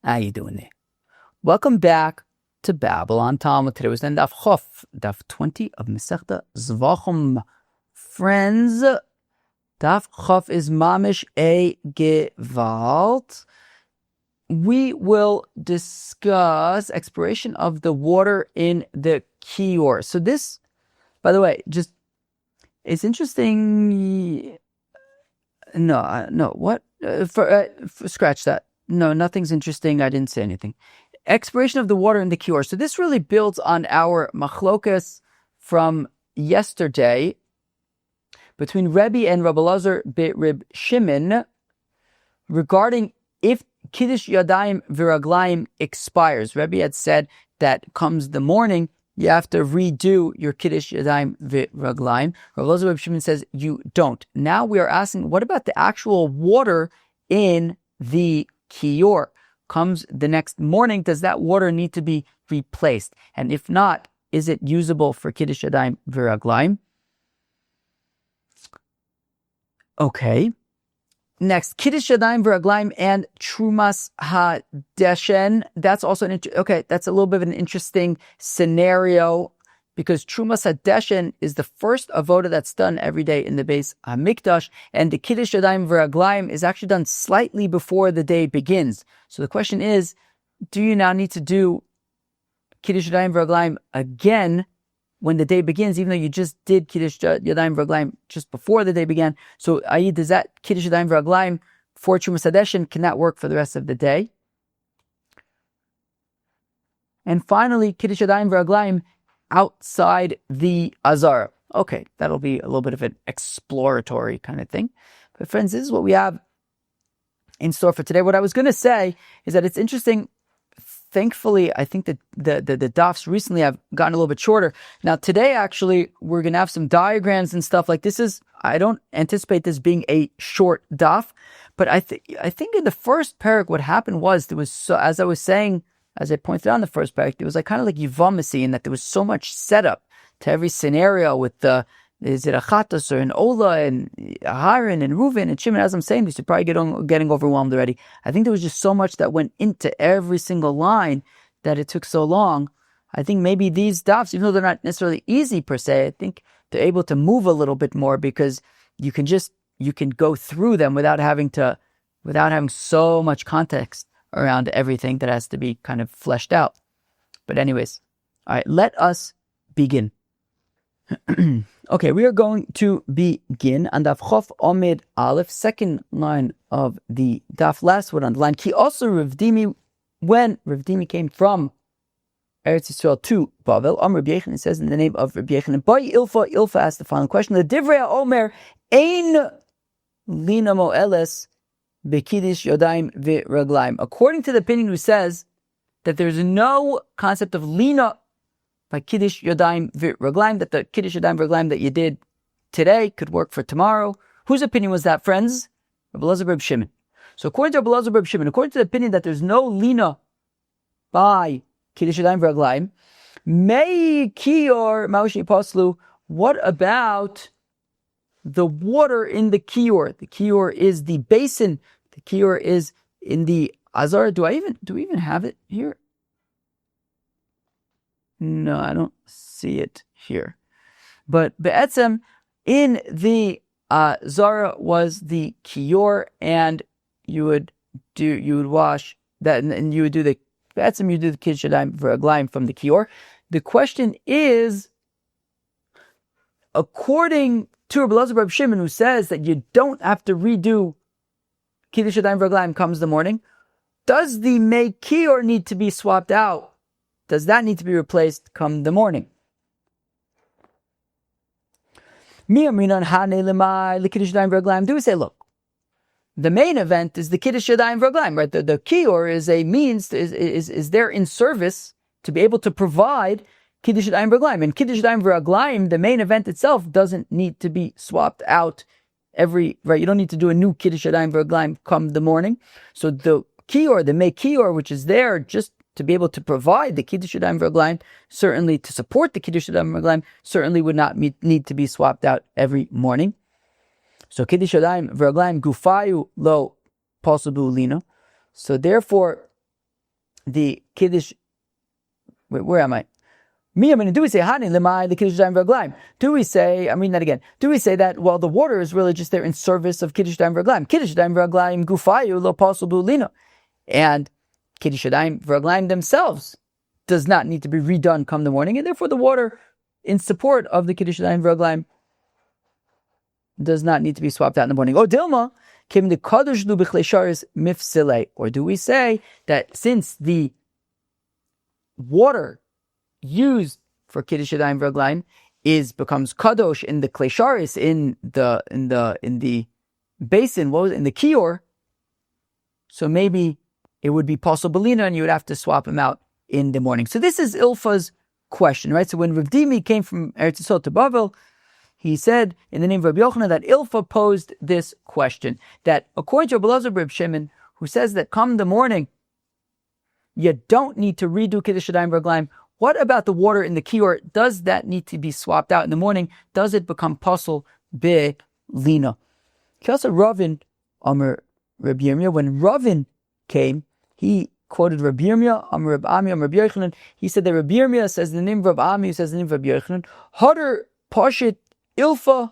How you doing there? Welcome back to Babble on Talmud. Today was then Daf Chof, Daf 20 of Masechta Zevachim. Friends, Daf Chof is mamish a gewalt. We will discuss expiration of the water in the kiyor. So this, by the way, it's interesting. Scratch that. No, nothing's interesting. I didn't say anything. Expiration of the water in the kiyor. So this really builds on our machlokas from yesterday between Rebbe and Rabbi Lazar Rib Shimon regarding if Kiddush yadayim viraglayim expires. Rebbe had said that comes the morning, you have to redo your Kiddush yadayim viraglayim. Rabbi Lazar Rib Shimon says you don't. Now we are asking, what about the actual water in the kiyor? Comes the next morning, does that water need to be replaced? And if not, is it usable for Kiddush yadayim viraglayim? Okay. Next, Kiddush yadayim viraglayim and trumas hadeshen. That's also that's a little bit of an interesting scenario because trumas hadeshen is the first avoda that's done every day in the Beis Hamikdash, and the Kiddush yadayim viraglayim is actually done slightly before the day begins. So the question is, do you now need to do Kiddush yadayim viraglayim again when the day begins, even though you just did Kiddush yadayim viraglayim just before the day began? So, does that Kiddush yadayim viraglayim for trumas hadeshen cannot work for the rest of the day? And finally, Kiddush yadayim viraglayim outside the azara. Okay, that'll be a little bit of an exploratory kind of thing. But friends, this is what we have in store for today. What I was going to say is that it's interesting. Thankfully, I think that the dafs recently have gotten a little bit shorter. Now, today, actually, we're going to have some diagrams and stuff like this. I don't anticipate this being a short daf, but I think in the first parak, what happened was there was, so, as I was saying, as I pointed out in the first parak, it was like kind of like yivamasi in that there was so much setup to every scenario with is it a chatas or an ola and Aharon and Reuven and Shimon. As I'm saying this, you're probably getting overwhelmed already. I think there was just so much that went into every single line that it took so long. I think maybe these dafs, even though they're not necessarily easy per se, I think they're able to move a little bit more because you can go through them without having so much context around everything that has to be kind of fleshed out. But anyways, all right, let us begin. Okay, we are going to begin on Daf Chof Omid Aleph, second line of the Daf, last word on the line. Ki also Rav Dimi, when Rav Dimi came from Eretz Yisrael to Babble, Rabbi Yechon, it says in the name of Rabbi Yechon, and by Ilfa asked the following question: the Divrei Omer Ein Lina Moeles Bekidish Yodayim Viraglayim. According to the opinion who says that there's no concept of Lina by Kiddush yadayim viraglayim, that the Kiddush yadayim viraglayim that you did today could work for tomorrow. Whose opinion was that, friends? Rabbi Lazar Reb Shimon. So according to Rabbi Lazar Reb Shimon, according to the opinion that there's no Lina by Kiddush yadayim viraglayim, Mei kiyor maushi paslu. What about the water in the kiyor? The kiyor is the basin. The kiyor is in the azara. Do we even have it here? No, I don't see it here. But be'etzem, in the azara was the kiyor, and you would wash that, and you would do the be'etzem, you do the Kiddush yadayim viraglayim from the kiyor. The question is, according to Rabbi Lazar Reb Shimon, who says that you don't have to redo Kiddush yadayim viraglayim comes the morning, does the mei kiyor need to be swapped out? Does that need to be replaced come the morning? Do we say, look, the main event is the Kiddush yadayim viraglayim, right? The kiyor is a means, is there in service to be able to provide Kiddush yadayim viraglayim. And Kiddush yadayim viraglayim, the main event itself, doesn't need to be swapped out right? You don't need to do a new Kiddush yadayim viraglayim come the morning. So the kiyor, the mei kiyor, which is there just to be able to provide the Kiddush yadayim viraglayim, certainly to support the Kiddush yadayim viraglayim, certainly would not need to be swapped out every morning. So Kiddush yadayim viraglayim gufayu lo pasul b'ulina. So therefore, the Kiddush. Where am I? Do we say hani lemai the Kiddush yadayim v'raglayim? Do we say? I'm reading that again. Do we say that the water is really just there in service of Kiddush yadayim v'raglayim? Kiddush yadayim v'raglayim gufayu lo pasul b'ulino, and Kiddush yadayim v'raglayim themselves does not need to be redone come the morning, and therefore the water in support of the Kiddush yadayim v'raglayim does not need to be swapped out in the morning. Oh Dilma, kim the kadosh lu b'chleisharis mifsile, or do we say that since the water used for Kiddush yadayim v'raglayim becomes kadosh in the kleisharis, in the basin, in the kiyor, so maybe it would be possible belina, and you would have to swap them out in the morning. So this is Ilfa's question, right? So when Rav Dimi came from Eretz Yisrael to Babble, he said in the name of Rabbi Yochanan that Ilfa posed this question, that according to Reb Shimon, who says that come the morning you don't need to redo Kiddush yadayim v'raglayim, what about the water in the kiyor? Does that need to be swapped out in the morning? Does it become pasul be-lina? Kasa Ravin, Amr Rabbi Yirmiyah, when Ravin came, he quoted Rabbi Yirmiyah, Amr Rabbi Ami, Amr Rabbi Yochanan. He said that Rabbi Yirmiyah says the name of Rabbi Ami, who says the name of Rabbi Yochanan, Hadar Pashit Ilfa,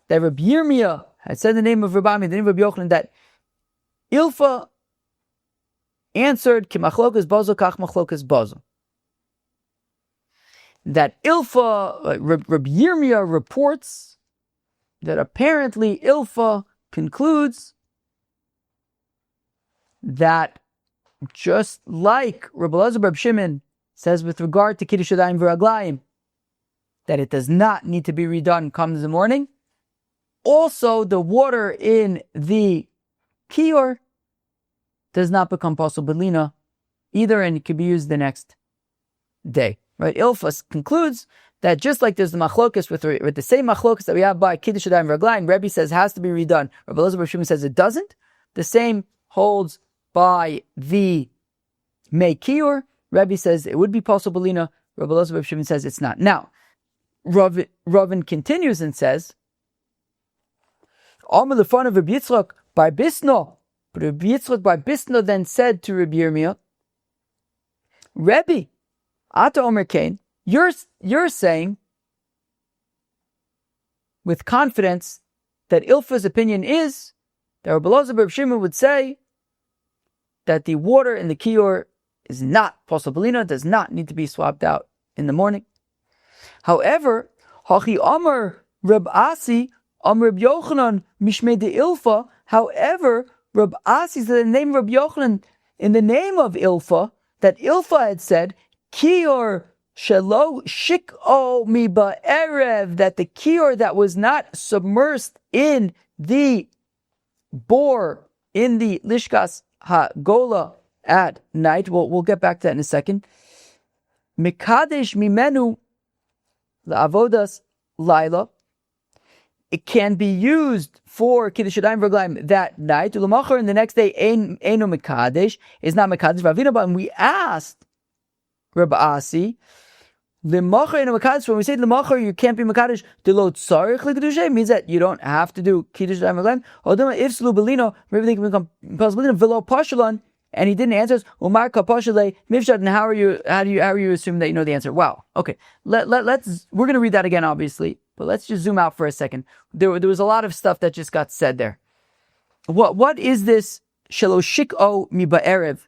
that Rabbi Yirmiyah had said the name of Rabbi Ami, the name of Rabbi Yochanan, that Ilfa answered, Ki machlokas bazo kach machlokas bazo. That Ilfa, Rabbi Yirmiyah reports that apparently Ilfa concludes that just like Rabbi Elazar Reb Shimon says with regard to Kiddush yadayim v'raglayim, that it does not need to be redone come the morning, also the water in the kiyor does not become pasul belina either, and it can be used the next day. Right? Ilfas concludes that just like there's the machlokas with the same machlokas that we have by Kiddush yadayim v'raglayim, Rebbe says has to be redone. Rabbi Elazar Reb Shimon says it doesn't. The same holds by the Mei Kiyor. Rebbe says it would be pasul belina. Rabbi Elazar Reb Shimon says it's not. Now, Ravin continues and says, Amar lefanav Rabbi Yitzchak bar Bisno. But Rabbi Yitzchak bar Bisno then said to Rabbi Yirmiyah, Rebbe, Ata Omer Kain, you're saying with confidence that Ilfa's opinion is that Rabbi Elazar Reb Shimon would say that the water in the kiyor is not pasul belina, does not need to be swapped out in the morning. However, Hachi Amar Reb Asi, Amar Reb Yochanan, Mishmei de Ilfa. However, Reb Asi said in the name of Reb Yochanan, in the name of Ilfa, that Ilfa had said, Kiyor shelo shik'o mi ba'erev, that the kiyor that was not submersed in the bore, in the lishkas ha-gola at night, we'll get back to that in a second, Mikadesh mimenu la'avodas laila, it can be used for Kiddush yadayim v'raglayim that night. Ulamachar, and the next day, Eino Mekadesh, is not Mekadesh. Ravina, and we asked Rabbi Asi, L'machar Eino Mekadesh, when we say L'machar, you can't be Mekadesh, D'lo tzarich l'Kiddush, means that you don't have to do Kiddush yadayim v'raglayim. Odema, if Slu Belino, maybe they can become Pasul Belino, V'lo Pashalan, and he didn't answer us. Umar Kapashale Mivshad, and how are you assuming that you know the answer? Wow. Okay. Let's we're gonna read that again, obviously, but let's just zoom out for a second. There was a lot of stuff that just got said there. What is this Shaloshik-o mi ba'erev?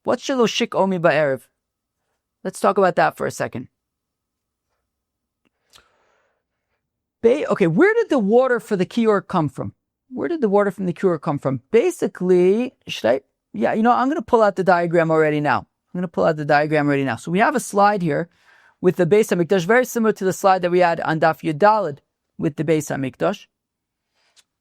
What's Shaloshik-o mi ba'erev? Let's talk about that for a second. Okay, where did the water for the kiyor come from? Where did the water from the kiyor come from? Basically, I'm going to pull out the diagram already now. So we have a slide here with the Beis HaMikdash, very similar to the slide that we had on Daf Yudalid with the Beis HaMikdash.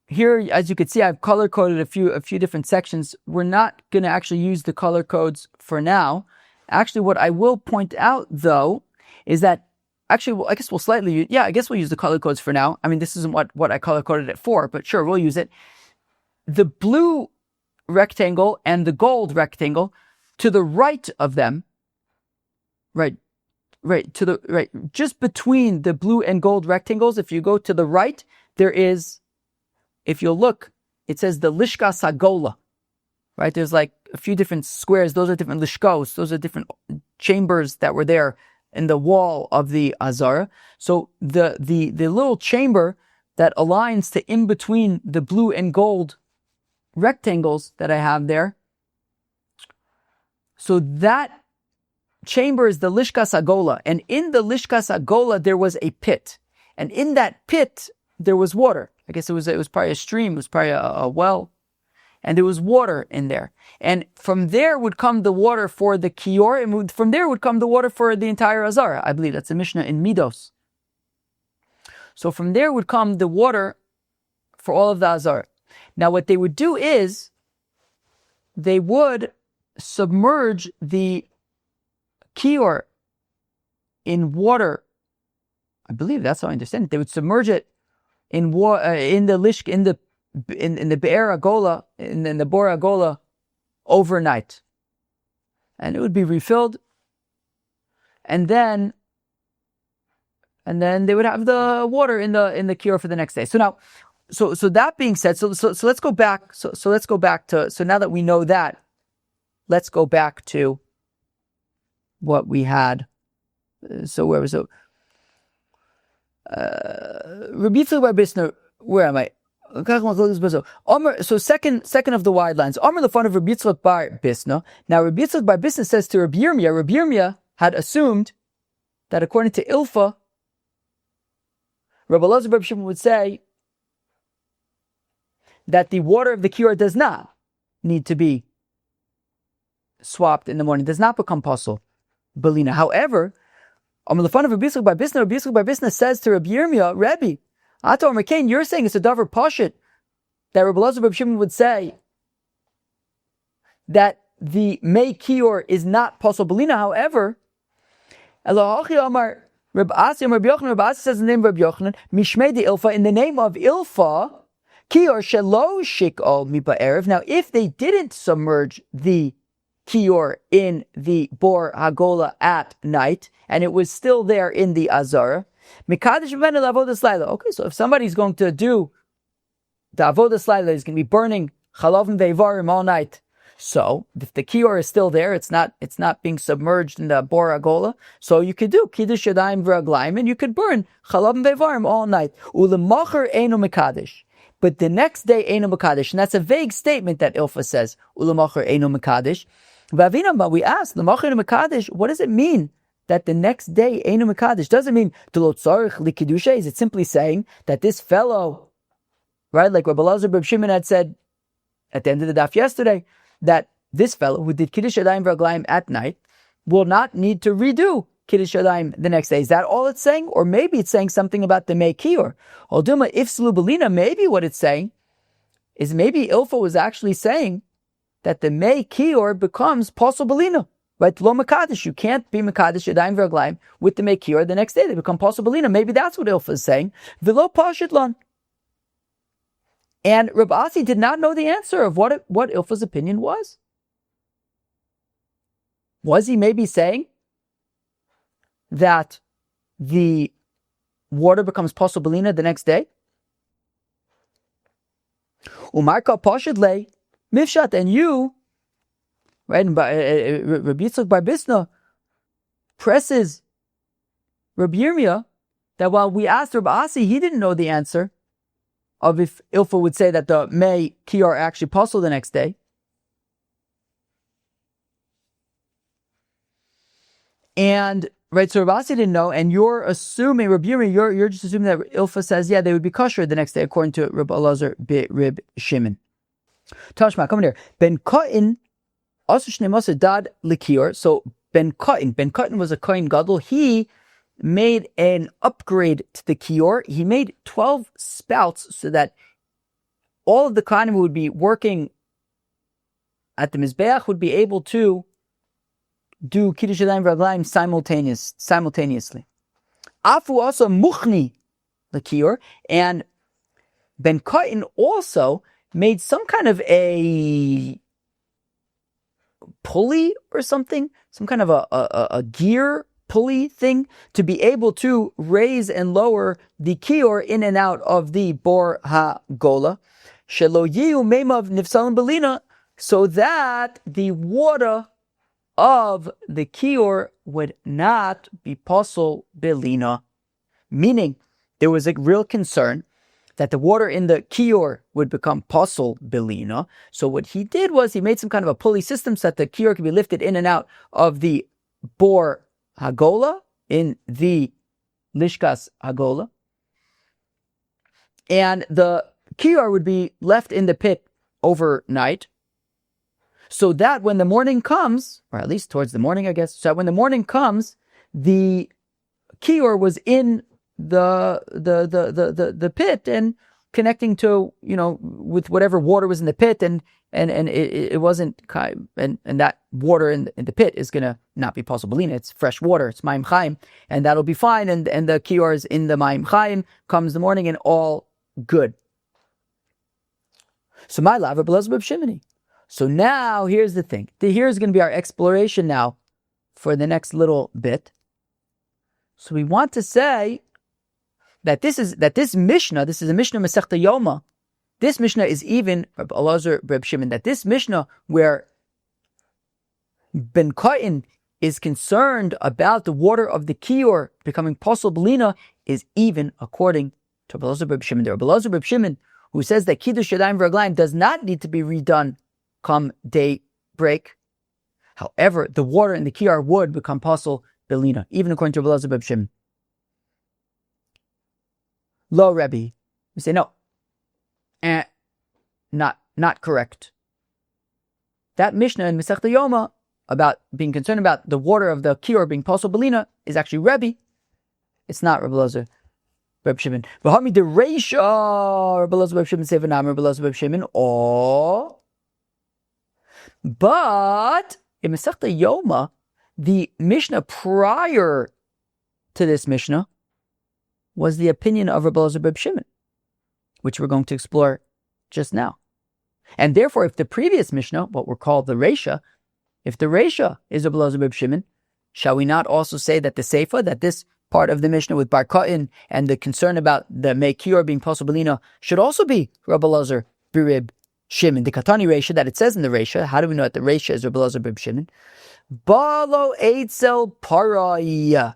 Here, as you can see, I've color-coded a few different sections. We're not going to actually use the color codes for now. Actually, what I will point out, though, is that I guess we'll use the color codes for now. I mean, this isn't what I color-coded it for, but sure, we'll use it. The blue rectangle and the gold rectangle to the right of them, just between the blue and gold rectangles, if you go to the right, there is, if you look, it says the Lishkas HaGola. right? There's like a few different squares. Those are different lishkos. Those are different chambers that were there in the wall of the azara. So the little chamber that aligns to in between the blue and gold rectangles that I have there. So that chamber is the lishkas agola, and in the lishkas agola there was a pit, and in that pit there was water. I guess it was probably a stream, it was probably a well, and there was water in there. And from there would come the water for the kiyor, and from there would come the water for the entire azara. I believe that's a Mishnah in Midos. So from there would come the water for all of the azara. Now what they would do is they would submerge the kiyor in water. I believe that's how I understand it. They would submerge it in water, in the be'er agola, in the bor agola, overnight, and it would be refilled, and then they would have the water in the kiyor for the next day. So now, so that being said, so let's go back. So let's go back to. So now that we know that, let's go back to what we had. So where was it? Rabbi Yitzchak bar Bisna. Where am I? So second of the wide lines. Amr the fun of Rabbi Yitzchak bar Bisna. Now Rabbi Yitzchak bar Bisna says to Rabbi Yirmiyah. Rabbi Yirmiyah had assumed that according to Ilfa, Rabbi Elazar bar Shimon would say that the water of the kiyor does not need to be swapped in the morning, does not become pasul belina. However, the fun of Rabbi Yitzchak bar Bisna says to Rabbi Yirmiyah, Rabbi, Ata Omer Kain, you're saying it's a davar pashut that Rabbi Elazar bar Shimon would say that the mei kiyor is not pasul belina. However, Elohachi Amar Rabbi Asi says in the name of Rabbi Yochanan, Mishmei de Ilfa, in the name of Ilfa, kiyor shelo shikol miba'erev. Now, if they didn't submerge the kiyor in the bor hagola at night, and it was still there in the azara, mikadosh b'ben avodas laila. Okay, so if somebody's going to do the avodas laila, he's going to be burning chalavim ve'varim all night. So if the kiyor is still there, it's not being submerged in the bor hagola. So you could do kiddush yadayim v'raglayim, and you could burn chalavim ve'varim all night. Ulemacher eino mikadosh. But the next day, Eino Mekadesh. And that's a vague statement that Ilfa says, Ulamacher Eino Mekadesh. But we ask, Lamacher Eino Mekadesh, what does it mean that the next day, Eino Mekadesh? Does it mean, Lo Tzarich Li Kiddusha? Is it simply saying that this fellow, right, like Rabbi Elazar bar Shimon had said at the end of the daf yesterday, that this fellow who did Kiddush Yadayim V'Raglayim at night will not need to redo Kiddush Yadayim the next day. Is that all it's saying? Or maybe it's saying something about the Mei Kiyor. Alduma, if Slubelina, maybe what it's saying is maybe Ilfa was actually saying that the Mei Kiyor becomes Pasul Belina. Right? Lo Mekadesh. You can't be Mekadesh Yadayim V'Raglayim with the Mei Kiyor. The next day they become Pasul Belina. Maybe that's what Ilfa is saying. V'lo Pashit Lan. And Reb Asi did not know the answer of what Ilfa's opinion was. Was he maybe saying that the water becomes pasul belina the next day? Umarka pashid le mifshat, and you, right? Rabbi Yitzchak bar Bisna presses Rabbi Yirmiyah that while we asked Rabbi Asi, he didn't know the answer of if Ilfa would say that the Mei Kiyor actually pasul the next day. And right, so Rabbi Asi didn't know, and you're assuming, Rabbi Yirmiyah, you're just assuming that Ilfa says, yeah, they would be kosher the next day, according to Rabbi Elazar Rib Shimon. Tashma, come here. Ben Kotin, also Shneimasa Dad Likiyor. So Ben Kotin was a Kohen Gadol. He made an upgrade to the kiyor. He made 12 spouts so that all of the Kohanim who would be working at the Mizbeach would be able to do Kiddush Yadayim V'Raglayim simultaneously. Afu also Muchni the kiyor, and Ben Kotin also made some kind of a pulley or something, some kind of a gear pulley thing to be able to raise and lower the kiyor in and out of the bor ha-gola. Shelo yiyu meimav nifsalim belina, so that the water of the kiyor would not be posel belina. Meaning, there was a real concern that the water in the kiyor would become posel belina. So what he did was he made some kind of a pulley system so that the kiyor could be lifted in and out of the bor hagola in the lishkas hagola. And the kiyor would be left in the pit overnight, so that when the morning comes, or at least towards the morning, I guess, so that when the morning comes, the kiyor was in the pit and connecting to, with whatever water was in the pit, and it wasn't, and that water in the pit is gonna not be possible. It's fresh water, it's ma'im chaim, and that'll be fine, and the kiyor is in the ma'im chaim, comes the morning, and all good. So my lava below Shimoni. So now here's the thing. Here's going to be our exploration now for the next little bit. So we want to say that this Mishnah, this is a Mishnah Masechta Yoma. This Mishnah is even Reb Elazar, Reb Shimon, that this Mishnah where Ben Kohen is concerned about the water of the kiyor becoming posel belina is even according to Reb Elazar, Reb Shimon. The Reb Elazar, Reb Shimon, who says that Kiddush yadayim v'raglayim does not need to be redone come daybreak. However, the water in the kiyor would become posel belina, even according to Reb Elazar, Reb Shimon. Lo Rebbe, we say no, not correct. That Mishnah in Masechta Yoma about being concerned about the water of the kiyor being posel belina is actually Rebbe. It's not Reb Elazar, Reb Shimon. V'hami de Reisha, Reb Elazar, Reb Shimon, Sevenam, Reb Elazar, Reb Shimon, but in Masechta Yoma, the Mishnah prior to this Mishnah was the opinion of Reb Elazar, Reb Shimon, which we're going to explore just now. And therefore, if the previous Mishnah, what we're called the Reisha, if the Reisha is Reb Elazar, Reb Shimon, shall we not also say that the Seifa, that this part of the Mishnah with Bar Kohen and the concern about the Mei Kiyor being posel belina should also be Reb Elazar, Reb Shimon, the Katani Reisha that it says in the Reisha? How do we know that the Reisha is Reb Elazar, Reb Shimon? Balo Eitzel Parai,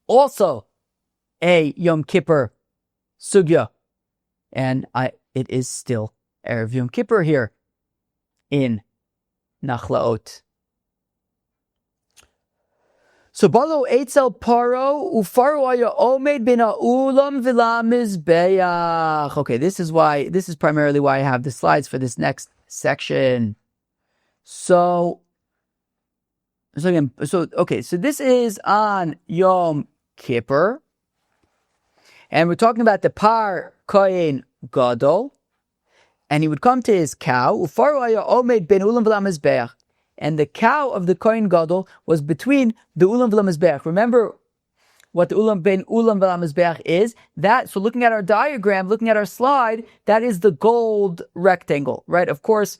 also a Yom Kippur sugya, and it is still Erev Yom Kippur here in Nachlaot. So Balo Eitzel Paro Ufaru Aya Omed bin Ulam Vila Mizbeach. Okay, this is primarily why I have the slides for this next section. So this is on Yom Kippur, and we're talking about the Par Kohen Gadol, and he would come to his cow, Ufaru Aya Omed bin Ulam Vila Mizbeach. And the cow of the Kohen Gadol was between the Ulam V'la Mizbeach. Remember what the Ulam Ben Ulam V'la Mizbeach is? So looking at our diagram, looking at our slide, that is the gold rectangle, right? Of course,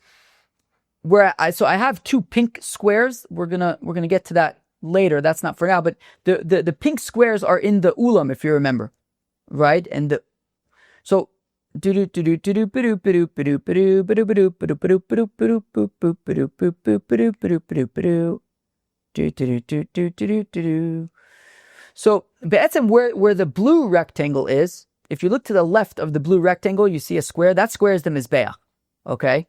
I have two pink squares. We're gonna get to that later. That's not for now. But the pink squares are in the Ulam, if you remember, right? And so. So be'etzem where the blue rectangle is, if you look to the left of the blue rectangle, you see a square. That square is the Mizbeach. Okay?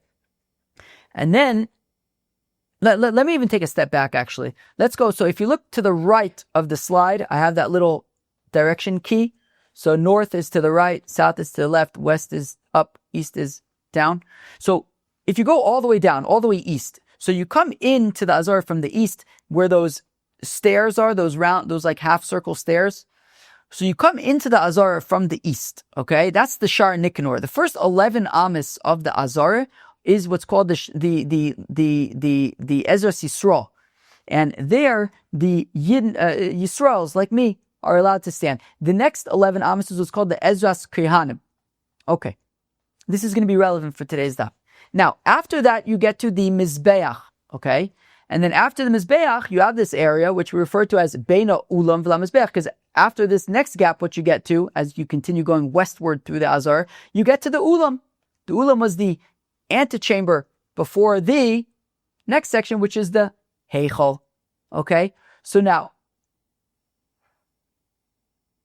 And then let me even take a step back actually. Let's go. So if you look to the right of the slide, I have that little direction key. So north is to the right, south is to the left, west is up, east is down. So if you go all the way down, all the way east, so you come into the azara from the east where those stairs are, those like half circle stairs. So you come into the azara from the east, okay? That's the Shar Nikanor. The first 11 amis of the azara is what's called the Ezra Yisrael. And there, the Yisraels, like me, are allowed to stand. The next 11 amis is what's called the Ezras Kehanim. Okay. This is going to be relevant for today's daf. Now, after that, you get to the Mizbeach, okay? And then after the Mizbeach, you have this area, which we refer to as Beina Ulam V'la Mizbeach, because after this next gap, what you get to, as you continue going westward through the Azar, you get to the Ulam. The Ulam was the antechamber before the next section, which is the heichal. Okay, so now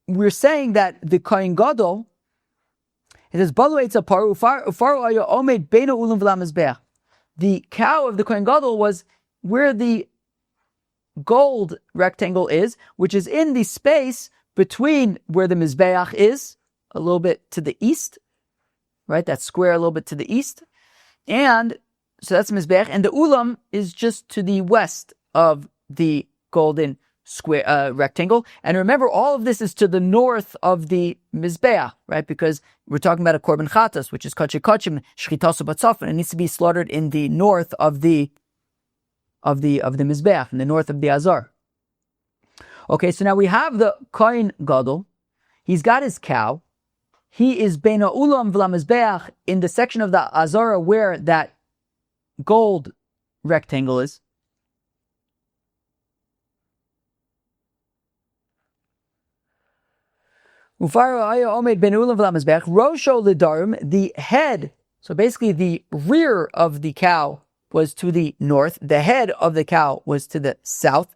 we're saying that the Kohen Gadol, it says, the cow of the Kohen Gadol was where the gold rectangle is, which is in the space between where the Mizbeach is, a little bit to the east, right? That square a little bit to the east. And so that's Mizbeach. And the Ulam is just to the west of the golden square rectangle. And remember, all of this is to the north of the Mizbeach, right? Because we're talking about a Korban Chatas, which is Kachei Kachim, Shchitasu Batzafon. It needs to be slaughtered in the north of the Mizbeach, in the north of the azara. Okay, so now we have the Kohen Gadol. He's got his cow. He is Bein Ha'ulam V'Lamizbeach in the section of the azara where that gold rectangle is. The head, so basically the rear of the cow was to the north, the head of the cow was to the south.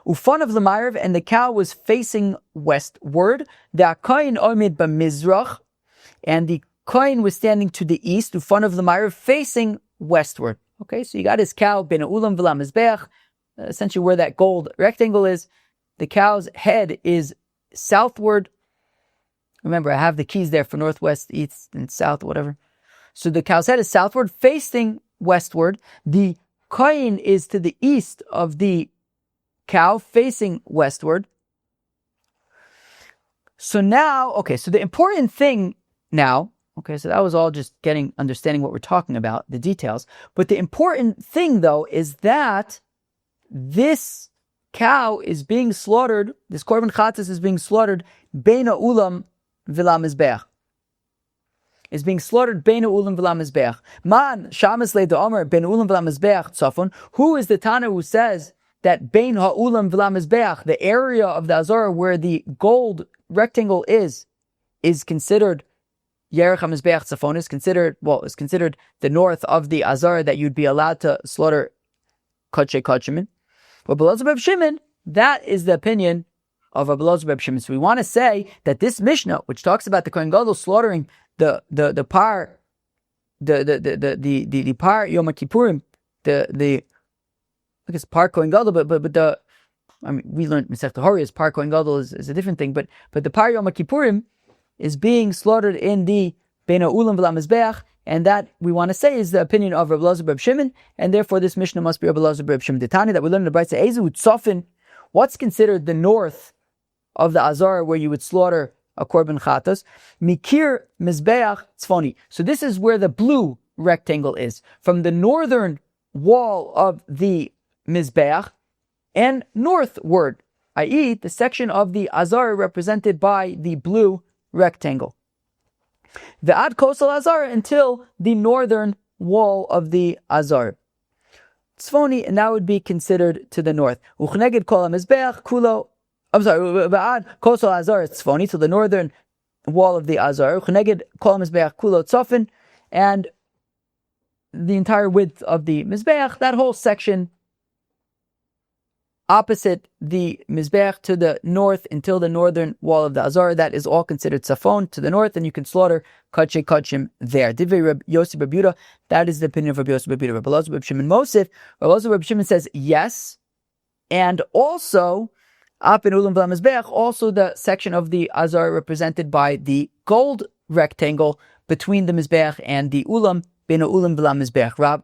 Ufan of the Ma'ariv, and the cow was facing westward. The Kohen Omid b'Mizrach, and the Kohen was standing to the east. Ufan of the Ma'ariv, facing westward. Okay, so you got his cow, Ben Ulam V'Lam Mizbeach, essentially where that gold rectangle is. The cow's head is southward. Remember, I have the keys there for northwest, east, and south, whatever. So the cow's head is southward, facing westward. The Kohen is to the east of the cow, facing westward. So now, okay, so the important thing now, okay, so that was all just understanding what we're talking about, the details. But the important thing, though, is that this cow is being slaughtered, this Korban Chatas is being slaughtered, Bein Ha'ulam V'Lamizbeach. Is being slaughtered Bein Ha'ulam V'Lamizbeach. Man, Shamas Le D'Omer, Bein Ha'ulam V'Lamizbeach Tzafon. Who is the Tana who says that Bein Ha'ulam V'Lamizbeach, the area of the azara where the gold rectangle is considered Yerech HaMizbeach Tzafon, is considered the north of the azara that you'd be allowed to slaughter Kachei Kachim. But Babble Reb Shimon, that is the opinion of Babble Reb Shimon. So we want to say that this Mishnah, which talks about the Kohen Gadol slaughtering the par Yom Kippurim, I guess par Kohen Gadol, but we learned Masechta Horayos, par Kohen Gadol is a different thing, but the par Yom Kippurim is being slaughtered in the Bein Ha'ulam V'Lamizbeach, and that we want to say is the opinion of Babble Reb Shimon, and therefore this Mishnah must be Babble Reb Shimon Ditani that we learned in the Brayta Ezu Tzofin. What's considered the north of the azara where you would slaughter a Korban Chatas? Mikir Mizbeach Tzfoni. So this is where the blue rectangle is, from the northern wall of the Mizbeach and northward, i.e. the section of the azara represented by the blue rectangle. The ad kosal azara, until the northern wall of the azara. Tzfoni, and that would be considered to the north. Uchneged kol ha-mizbeach kulo. I'm sorry. V'ad kosal azara tzfoni, to the northern wall of the azara. Uchneged kol ha-mizbeach kulo tzofin, and the entire width of the mizbeach, that whole section opposite the Mizbeach to the north until the northern wall of the azara, that is all considered tzafon, to the north, and you can slaughter Kachei Kachim there. Divrei Reb Yossi Bar Yehuda, that is the opinion of Reb Yossi Bar Yehuda. Babble Reb Shimon Mosif, Reb Shimon says yes, and also Bein Ha'ulam V'Lamizbeach, also the section of the azara represented by the gold rectangle between the Mizbeach and the Ulam, Bein Ha'ulam V'Lamizbeach.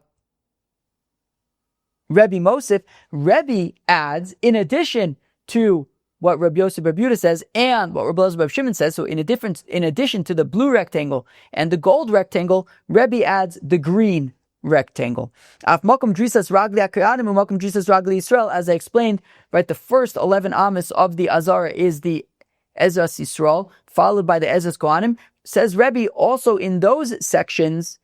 Rebbe Mosif, Rebbe adds, in addition to what Reb Yossi Bar Yehuda says and what Reb Shimon says, so in addition to the blue rectangle and the gold rectangle, Rebbe adds the green rectangle. Af makom drisas ragli ha'kohanim and makom drisas ragli Yisrael, as I explained, right, the first 11 amas of the azara is the Ezras Yisrael, followed by the Ezras Kohanim. Says Rebbe, also in those sections,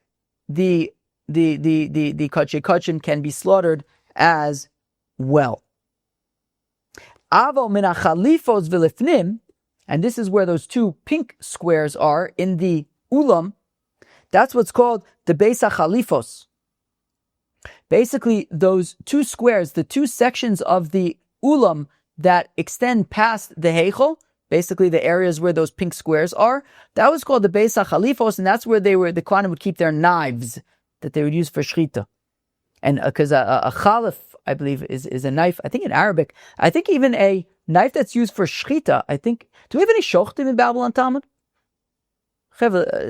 the Kachei Kachim can be slaughtered as well. Aval min ha'chalifos v'lifnim, and this is where those two pink squares are in the ulam. That's what's called the beis ha'chalifos. Basically, those two squares, the two sections of the ulam that extend past the heichel, basically the areas where those pink squares are, that was called the Beis HaChalifos, and that's where the Kohanim would keep their knives that they would use for shechita. And because a chalif, I believe, is a knife, I think in Arabic, I think even a knife that's used for shechita, I think, do we have any shochtim in Babble and Talmud?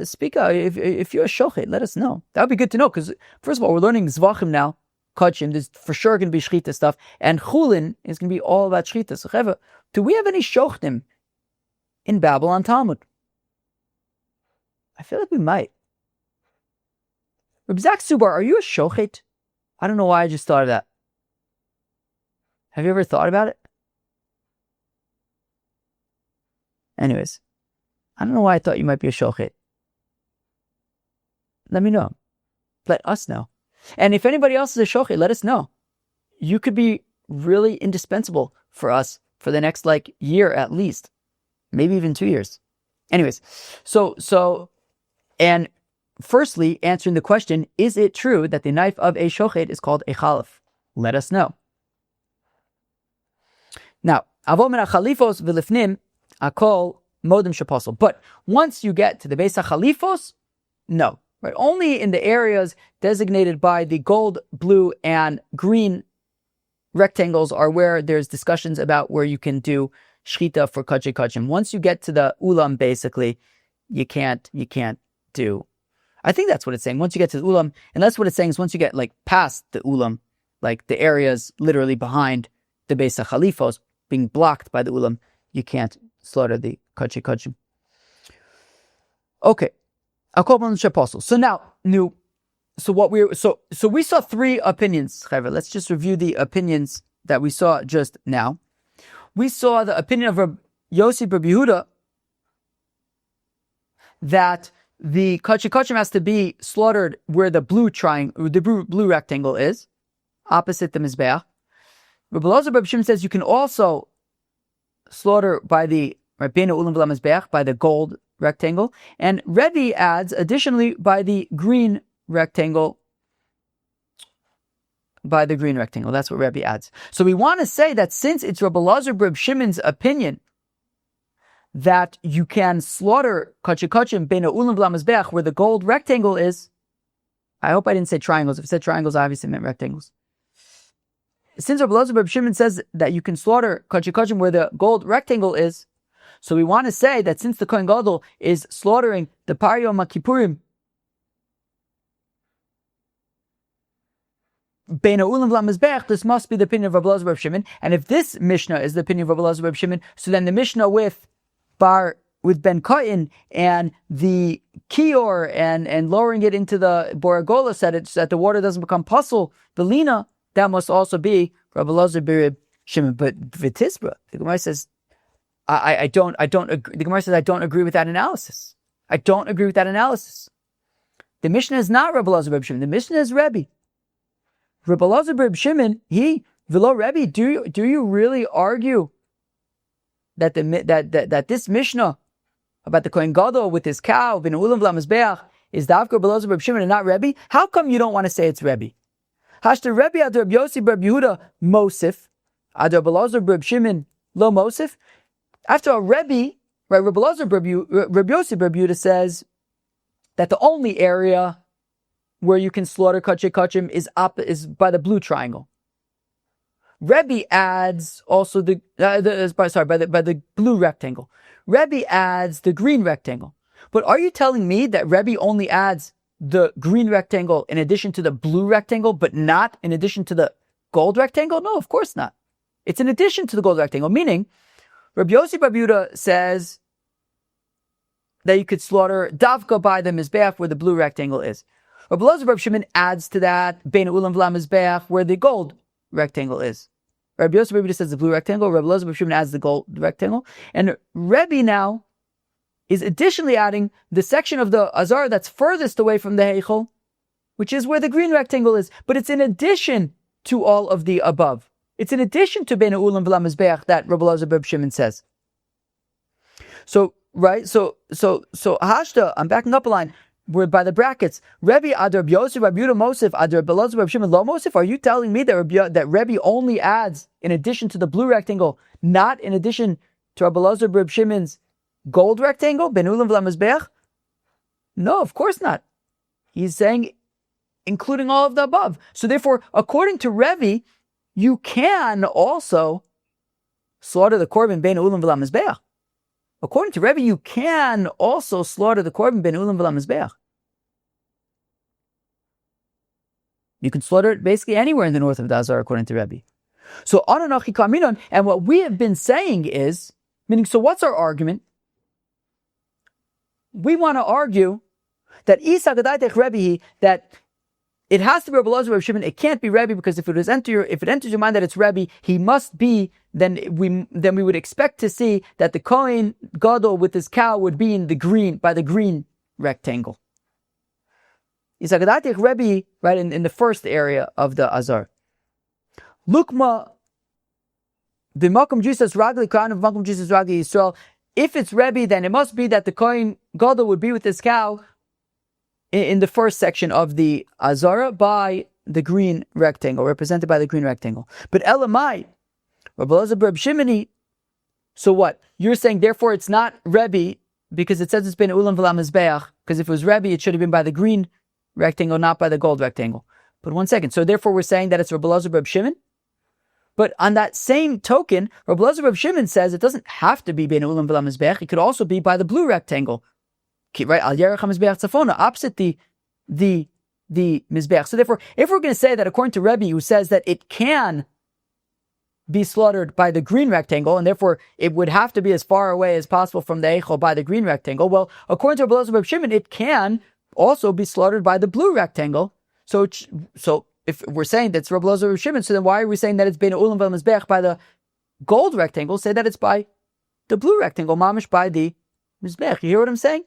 Speak out. If you're a shochet, let us know. That would be good to know, because first of all, we're learning Zevachim now, Kachim, there's for sure going to be shechita stuff, and Chulin is going to be all about shechita. So do we have any shochtim in Babble and Talmud? I feel like we might. Reb Zach Subar, are you a shochet? I don't know why I just thought of that. Have you ever thought about it? Anyways, I don't know why I thought you might be a shochet. Let me know. Let us know. And if anybody else is a shochet, let us know. You could be really indispensable for us for the next year at least. Maybe even 2 years. Anyways, and firstly, answering the question, is it true that the knife of a shochet is called a chalif? Let us know. Now, avo min ha-chalifos v'lifnim akol modim sheposel. But once you get to the Beis HaChalifos, no. Right? Only in the areas designated by the gold, blue, and green rectangles are where there's discussions about where you can do shechita for kachei kachim. Once you get to the ulam, basically, you can't do. I think that's what it's saying. Once you get to the ulam, and that's what it's saying is once you get past the ulam, the areas literally behind the Beis HaChalifos being blocked by the ulam, you can't slaughter the kachei kachim. Okay. So now, so we saw three opinions. Let's just review the opinions that we saw just now. We saw the opinion of Rabbi Yossi Bar Yehuda that the kachei kachim has to be slaughtered where the blue rectangle is, opposite the mizbeach. Rabbi Elazar Bar Shimon says you can also slaughter by the beina ulam v'la mizbeach, by the gold rectangle, and Rebbe adds additionally by the green rectangle. By the green rectangle, that's what Rebbe adds. So we want to say that since it's Rabbi Elazar Bar Shimon's opinion that you can slaughter kachei kachim beina ulam v'la mizbeach where the gold rectangle is. I hope I didn't say triangles. If I said triangles, I obviously meant rectangles. Since Rabbi Elazar Bar Shimon says that you can slaughter kachei kachim where the gold rectangle is, so we want to say that since the Kohen Gadol is slaughtering the Pariyom HaKippurim Beina Ulam V'la Mizbeach, this must be the opinion of Rabbi Elazar Bar Shimon. And if this Mishnah is the opinion of Rabbi Elazar Bar Shimon, so then the Mishnah with Ben Kayin and the kiyor and lowering it into the boragola so that the water doesn't become puzzle, the lina, that must also be Rabbi Elazar Bar Shimon. But V'tisbra, the Gemara says, I don't agree. The Gemara says, I don't agree with that analysis. I don't agree with that analysis. The Mishnah is not Rabbi Elazar Bar Shimon. The Mishnah is Rebbe. Rabbi Elazar Bar Shimon, V'lo Rebbe, do you really argue that that this Mishnah about the Kohen Gadol with his cow, Beina Ulam V'la Mizbeach, is Dafka Rabbi Elazar Bar Shimon and not Rebbe? How come you don't want to say it's Rebbe? Hashta Rebbe ad Rabbi Yossi Bar Yehuda Mosif, ad Rabbi Elazar Bar Shimon lo Mosif. After all, Rebbe, right, Rabbi Yossi Bar Yehuda says that the only area where you can slaughter kachei kachim is by the blue triangle. Rebbe adds also by the blue rectangle. Rebbe adds the green rectangle. But are you telling me that Rebbe only adds the green rectangle in addition to the blue rectangle, but not in addition to the gold rectangle? No, of course not. It's in addition to the gold rectangle, meaning Rabbi Yossi Bar Yehuda says that you could slaughter davka by the mizbeach where the blue rectangle is. Rabbi Elazar Bar Shimon adds to that beina ulam v'la mizbeach where the gold rectangle is. Rabbi Yossi Bar Yehuda says the blue rectangle. Rabbi Elazar Bar Shimon adds the gold rectangle, and Rebbe now is additionally adding the section of the azara that's furthest away from the heichel, which is where the green rectangle is. But it's in addition to all of the above. It's in addition to beina ulam v'la mizbeach that Rabbi Elazar Bar Shimon says. So hashta, I'm backing up a line. we're by the brackets. Rebbe Adar Yosef Rabbi Yehuda Mosif Adar Belazar Rabbi Shimon Lo Mosif. Are you telling me that Rebbe only adds in addition to the blue rectangle, not in addition to Rabbi Belazar Rabbi Shimon's gold rectangle? Ben Ulam V'Lamizbeach? No, of course not. He's saying including all of the above. So therefore, according to Rebbe, you can also slaughter the korban Ben Ulam V'Lamizbeach. According to Rebbe, you can also slaughter the korban Ben Ulam V'Lamizbeach. You can slaughter it basically anywhere in the north of the Azara, according to Rebbe. So, Ananochi Kaminon, and what we have been saying is, meaning, so what's our argument? We want to argue that Isa Gadaitech Rebbe, that it has to be Rabbi Elazar Rabbi Shimon. It can't be Rebbe, because if it enters your mind that it's Rebbe, he must be. Then we would expect to see that the Kohen Gadol with his cow would be by the green rectangle. Isagadati Rebbe, right in the first area of the Azar. Lukma the Makom Jesus Ragli Kohen of Makom Jesus Ragli Yisrael. If it's Rebbe, then it must be that the Kohen Gadol would be with his cow in the first section of the Azara by the green rectangle, represented by the green rectangle. But Elamai, Rabbi Elazar Rabbi Shimoni, so what? You're saying, therefore, it's not Rebbe, because it says it's been Ulam V'Lam Mizbeach, because if it was Rebbe, it should have been by the green rectangle, not by the gold rectangle. But one second, so therefore we're saying that it's Rabbi Elazar Rabbi Shimon? But on that same token, Rabbi Elazar Rabbi Shimon says it doesn't have to be Ben Ulam V'Lam Mizbeach, it could also be by the blue rectangle. Right, Al Yerech HaMizbeach Tzafona, opposite the Mizbeach. So therefore, if we're going to say that according to Rebbe, who says that it can be slaughtered by the green rectangle, and therefore it would have to be as far away as possible from the Eichel by the green rectangle, well, according to Rabbi Elazar Rabbi Shimon, it can also be slaughtered by the blue rectangle. So if we're saying that's Rabbi Elazar Rabbi Shimon, so then why are we saying that it's Ben Ulam V'Mizbeach by the gold rectangle? Say that it's by the blue rectangle, mamish by the Mizbeach. You hear what I'm saying?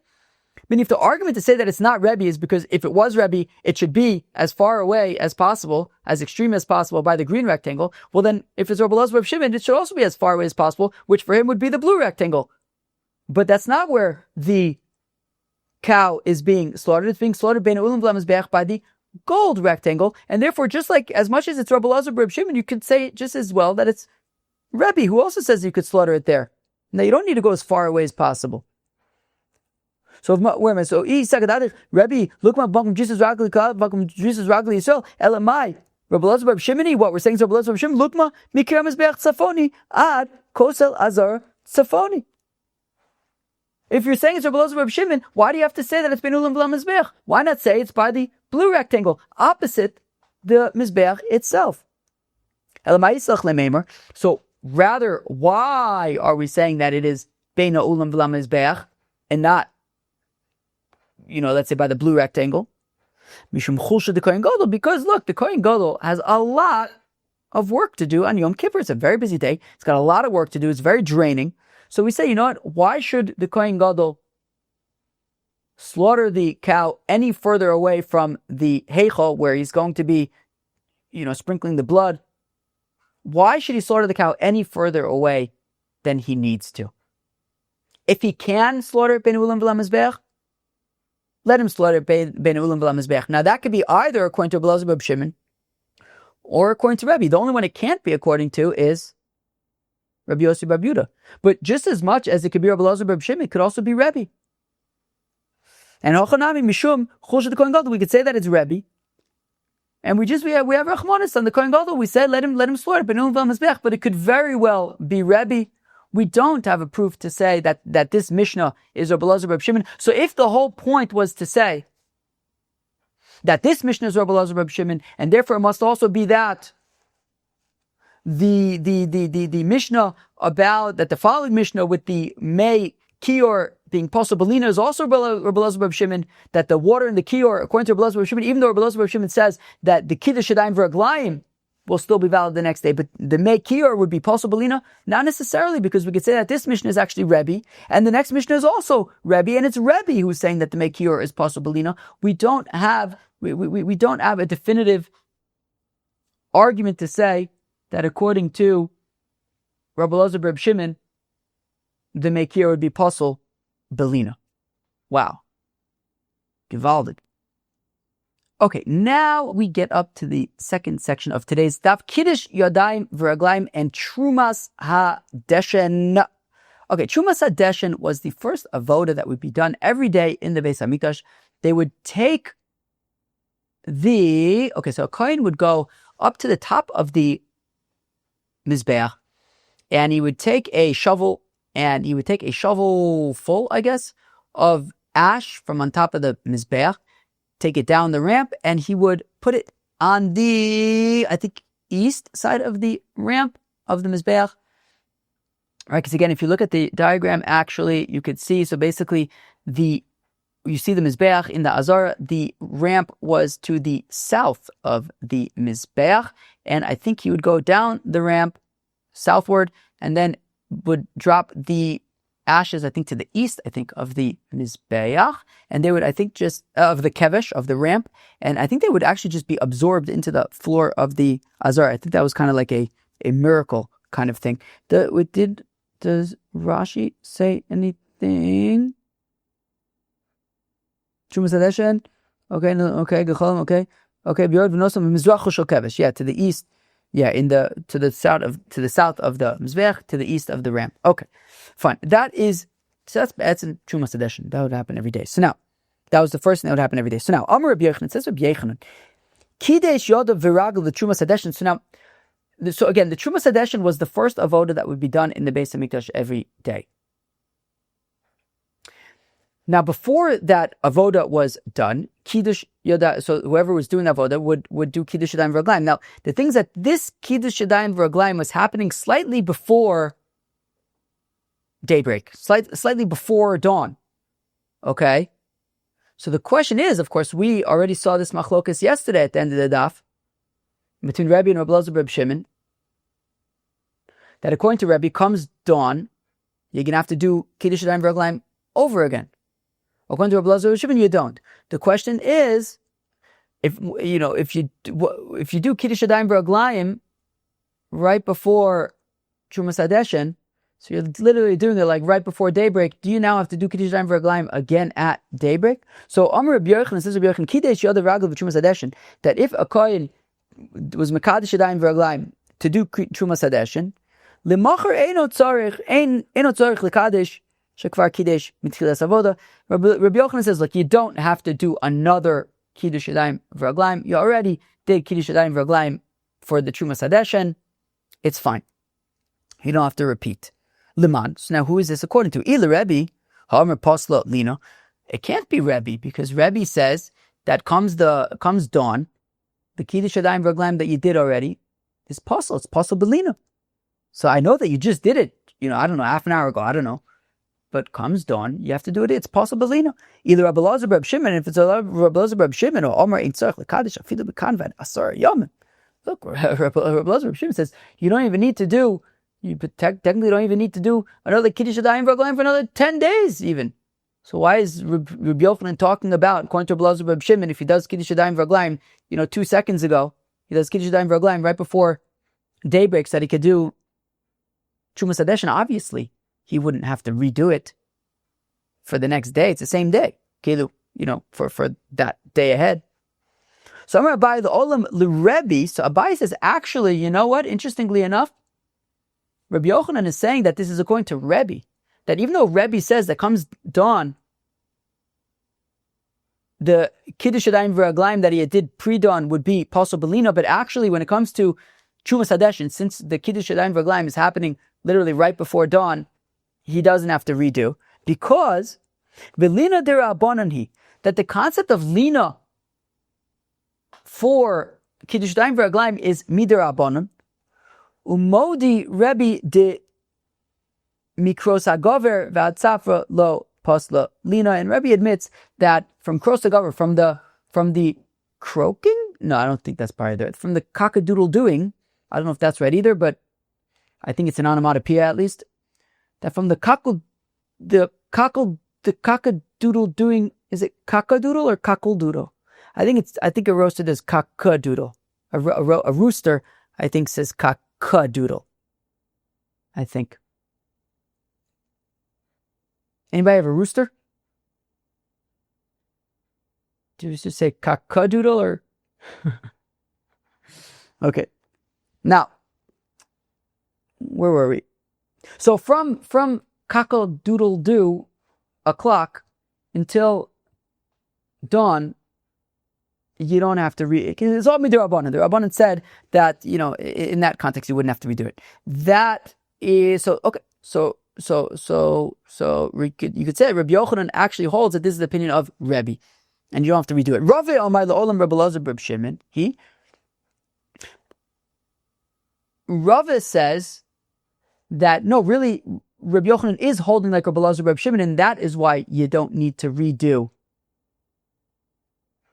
I mean, if the argument to say that it's not Rebbe is because if it was Rebbe, it should be as far away as possible, as extreme as possible by the green rectangle, well then, if it's Rabbi Elazar Rabbi Shimon, it should also be as far away as possible, which for him would be the blue rectangle. But that's not where the cow is being slaughtered. It's being slaughtered Ben Ulam V'Lam Mizbeach by the gold rectangle, and therefore, just like as much as it's Rabbi Elazar Rabbi Shimon, you could say just as well that it's Rebbe, who also says you could slaughter it there. Now, you don't need to go as far away as possible. So where am I? So Rebbe, look my Bakum Jesus Ragli Bakum Jesus Ragli Yisrael Elamai Rabbi Elazar Rabbi Shimoni. What we're saying is Rabbi Elazar Rabbi Shimon. Look ma Mikra Mizbeach Tzafoni ad Kosel Azar Tzafoni. If you're saying it's Rabbi Elazar Rabbi Shimon, why do you have to say that it's Ben Ulam V'Lam Mizbeach? Why not say it's by the blue rectangle opposite the Mizbeach itself? Elamai Yisach Lemeimer. So rather, why are we saying that it is Ben Ulam V'Lam Mizbeach and not, let's say by the blue rectangle? Mishum Chulsha the Kohen Gadol, because look, the Kohen Gadol has a lot of work to do on Yom Kippur. It's a very busy day. It's got a lot of work to do. It's very draining. So we say, you know what? Why should the Kohen Gadol slaughter the cow any further away from the Heichal, where he's going to be, sprinkling the blood? Why should he slaughter the cow any further away than he needs to? If he can slaughter Ben Ulam V'Lam Mizbeach, let him slaughter Ben Ulam V'Lam Mizbeach. Now that could be either according to Rabbi Elazar Rabbi Shimon or according to Rebbe. The only one it can't be according to is Rabbi Yossi Bar Yehuda. But just as much as it could be Rabbi Elazar Rabbi Shimon, it could also be Rebbe. And Hochanami Mishum Chulsha the Kohen Gadol, we could say that it's Rebbe. And we have Rachmanis on the Kohen Gadol. We said let him slaughter Ben Ulam V'Lam Mizbeach, but it could very well be Rebbe. We don't have a proof to say that this Mishnah is Rabbi Elazar Rabbi Shimon. So if the whole point was to say that this Mishnah is Rabbi Elazar Rabbi Shimon, and therefore it must also be that the Mishnah about that the following Mishnah with the May kiyor being possibilina is also Rabbi Elazar Rabbi Shimon, that the water in the kiyor, according to Rabbi Elazar Rabbi Shimon, even though Rabbi Elazar Rabbi Shimon says that the Kiddush yadayim v'raglayim will still be valid the next day, but the May kiyor would be possibilina? Not necessarily, because we could say that this Mishnah is actually Rebbe, and the next Mishnah is also Rebbe, and it's Rebbe who's saying that the May kiyor is possibilina. We don't have a definitive argument to say that according to Rabbi Elazar Rabbi Shimon, the May kiyor would be possible belina. Wow. Gewaldig. Okay, now we get up to the second section of today's Daf, Kiddush, Yadayim, V'Raglaim, and Trumas hadeshen. Okay, Trumas hadeshen was the first avoda that would be done every day in the Beis Hamikdash. They would take so a kohen would go up to the top of the Mizbeach, and he would take a shovel, full, I guess, of ash from on top of the Mizbeach, take it down the ramp, and he would put it on the, I think, east side of the ramp of the Mizbeach. Right, because again, if you look at the diagram, actually, you could see, so basically, you see the Mizbeach in the Azara, the ramp was to the south of the Mizbeach, and I think he would go down the ramp southward, and then would drop the ashes, I think, to the east, of the Mizbeach, and they would, I think, just, of the kevesh, of the ramp, and I think they would actually just be absorbed into the floor of the Azara. I think that was kind of like a miracle kind of thing. Does Rashi say anything? Trumas hadeshen? Okay, to the east. Yeah, to the south of the Mizbeach, to the east of the ramp. Okay, fine. That's in Trumas hadeshen. That would happen every day. So now, that was the first thing that would happen every day. So now, Amar Rabbi Yochanan, it says Rabbi Yochanan, Kidesh Yodav Viragel the Trumas hadeshen. So again, the Trumas hadeshen was the first avoda that would be done in the Beis Hamikdash every day. Now, before that avoda was done, Kiddush Yoda, so whoever was doing avoda would do Kiddush Yadayim V'Raglaim. Now, the things that this Kiddush Yadayim V'Raglaim was happening slightly before daybreak, slightly before dawn. Okay? So the question is, of course, we already saw this machlokas yesterday at the end of the daf, between Rebbe and Rabbi Elazar Reb Shimon, that according to Rebbe, comes dawn, you're going to have to do Kiddush Yadayim V'Raglaim over again. According to Rabbi Elazar Reb Shimon, you don't. The question is, if you do Kiddush Yadayim V'Raglaim right before Trumas hadeshen, so you're literally doing it like right before daybreak, do you now have to do Kiddush Yadayim V'Raglaim again at daybreak? So Amar Rabbi Yochanan, says Rabbi Yochanan, Kidesh Yodav Ragel V'Trumas hadeshen, that if a kohen was Mekadesh Yadayim V'Raglaim to do Trumas hadeshen, L'macher eino tzorich l'kadesh shekvar kiddush mitchilas avoda. Rabbi Yochanan says, look, you don't have to do another Kiddush Yadayim V'Raglaim. You already did Kiddush Yadayim V'Raglaim for the Trumas hadeshen. It's fine. You don't have to repeat. Liman. So now who is this according to? Ila Rebbe, Ha'omer Posla Lina. It can't be Rebbe, because Rebbe says that comes dawn, the Kiddush Yadayim V'Raglaim that you did already is Posla. It's Posla Belina. So I know that you just did it, I don't know, half an hour ago, I don't know. But comes dawn, you have to do it. It's possible, Lino. Either Rabbi Elazar Reb Shimon, if it's Rabbi Elazar Reb Shimon, or Omer Ein Tzarech L'Kadesh Afilu B'Kanvan Asar Yomim. Look, Rabbi Elazar Reb Shimon says you don't even need to do. You technically don't even need to do another Kiddush Yadayim V'Raglaim for another 10 days, even. So why is Rabbi Yochanan talking about, according to Rabbi Elazar Reb Shimon, if he does Kiddush Yadayim V'Raglaim, 2 seconds ago, he does Kiddush Yadayim V'Raglaim right before daybreak, so that he could do Trumas hadeshen? Obviously, he wouldn't have to redo it for the next day. It's the same day, for that day ahead. So Amar Abai the Olam l'Rebbe. So Abai says, actually, you know what? Interestingly enough, Rabbi Yochanan is saying that this is according to Rebbe. That even though Rebbe says that comes dawn, the Kiddush Yadayim V'Raglaim that he did pre-dawn would be possible Belina, but actually when it comes to Trumas hadeshen, since the Kiddush Yadayim V'Raglaim is happening literally right before dawn, he doesn't have to redo, because Velina dera'abananhi, that the concept of lina for Kiddush Yadayim V'Raglaim is midirabanan. Umodi Rebbe de mikros hagover v'atzafra lo pasla lina, and Rebbe admits that from kros hagover, from the croaking. No, I don't think that's part of it. From the cockadoodle doing. I don't know if that's right either, but I think it's an onomatopoeia at least. That from the cockadoodle doing, is it cockadoodle or cockledoodle? I think it roasted as cockadoodle. A rooster, I think, says cockadoodle. I think. Anybody have a rooster? Do you just say kakadoodle or? Okay. Now, where were we? So from kakadoodle-doo o'clock until dawn, you don't have to read. It's all midirabanan. The Rabbanan said that, in that context, you wouldn't have to redo it. That is so okay. So you could say Rabbi Yochanan actually holds that this is the opinion of Rebbe, and you don't have to redo it. Rave Omar LaOlam Rabbi Elazar Reb Shimon. Rave says that no, really, Rabbi Yochanan is holding like Rabbi Elazar Reb Shimon, and that is why you don't need to redo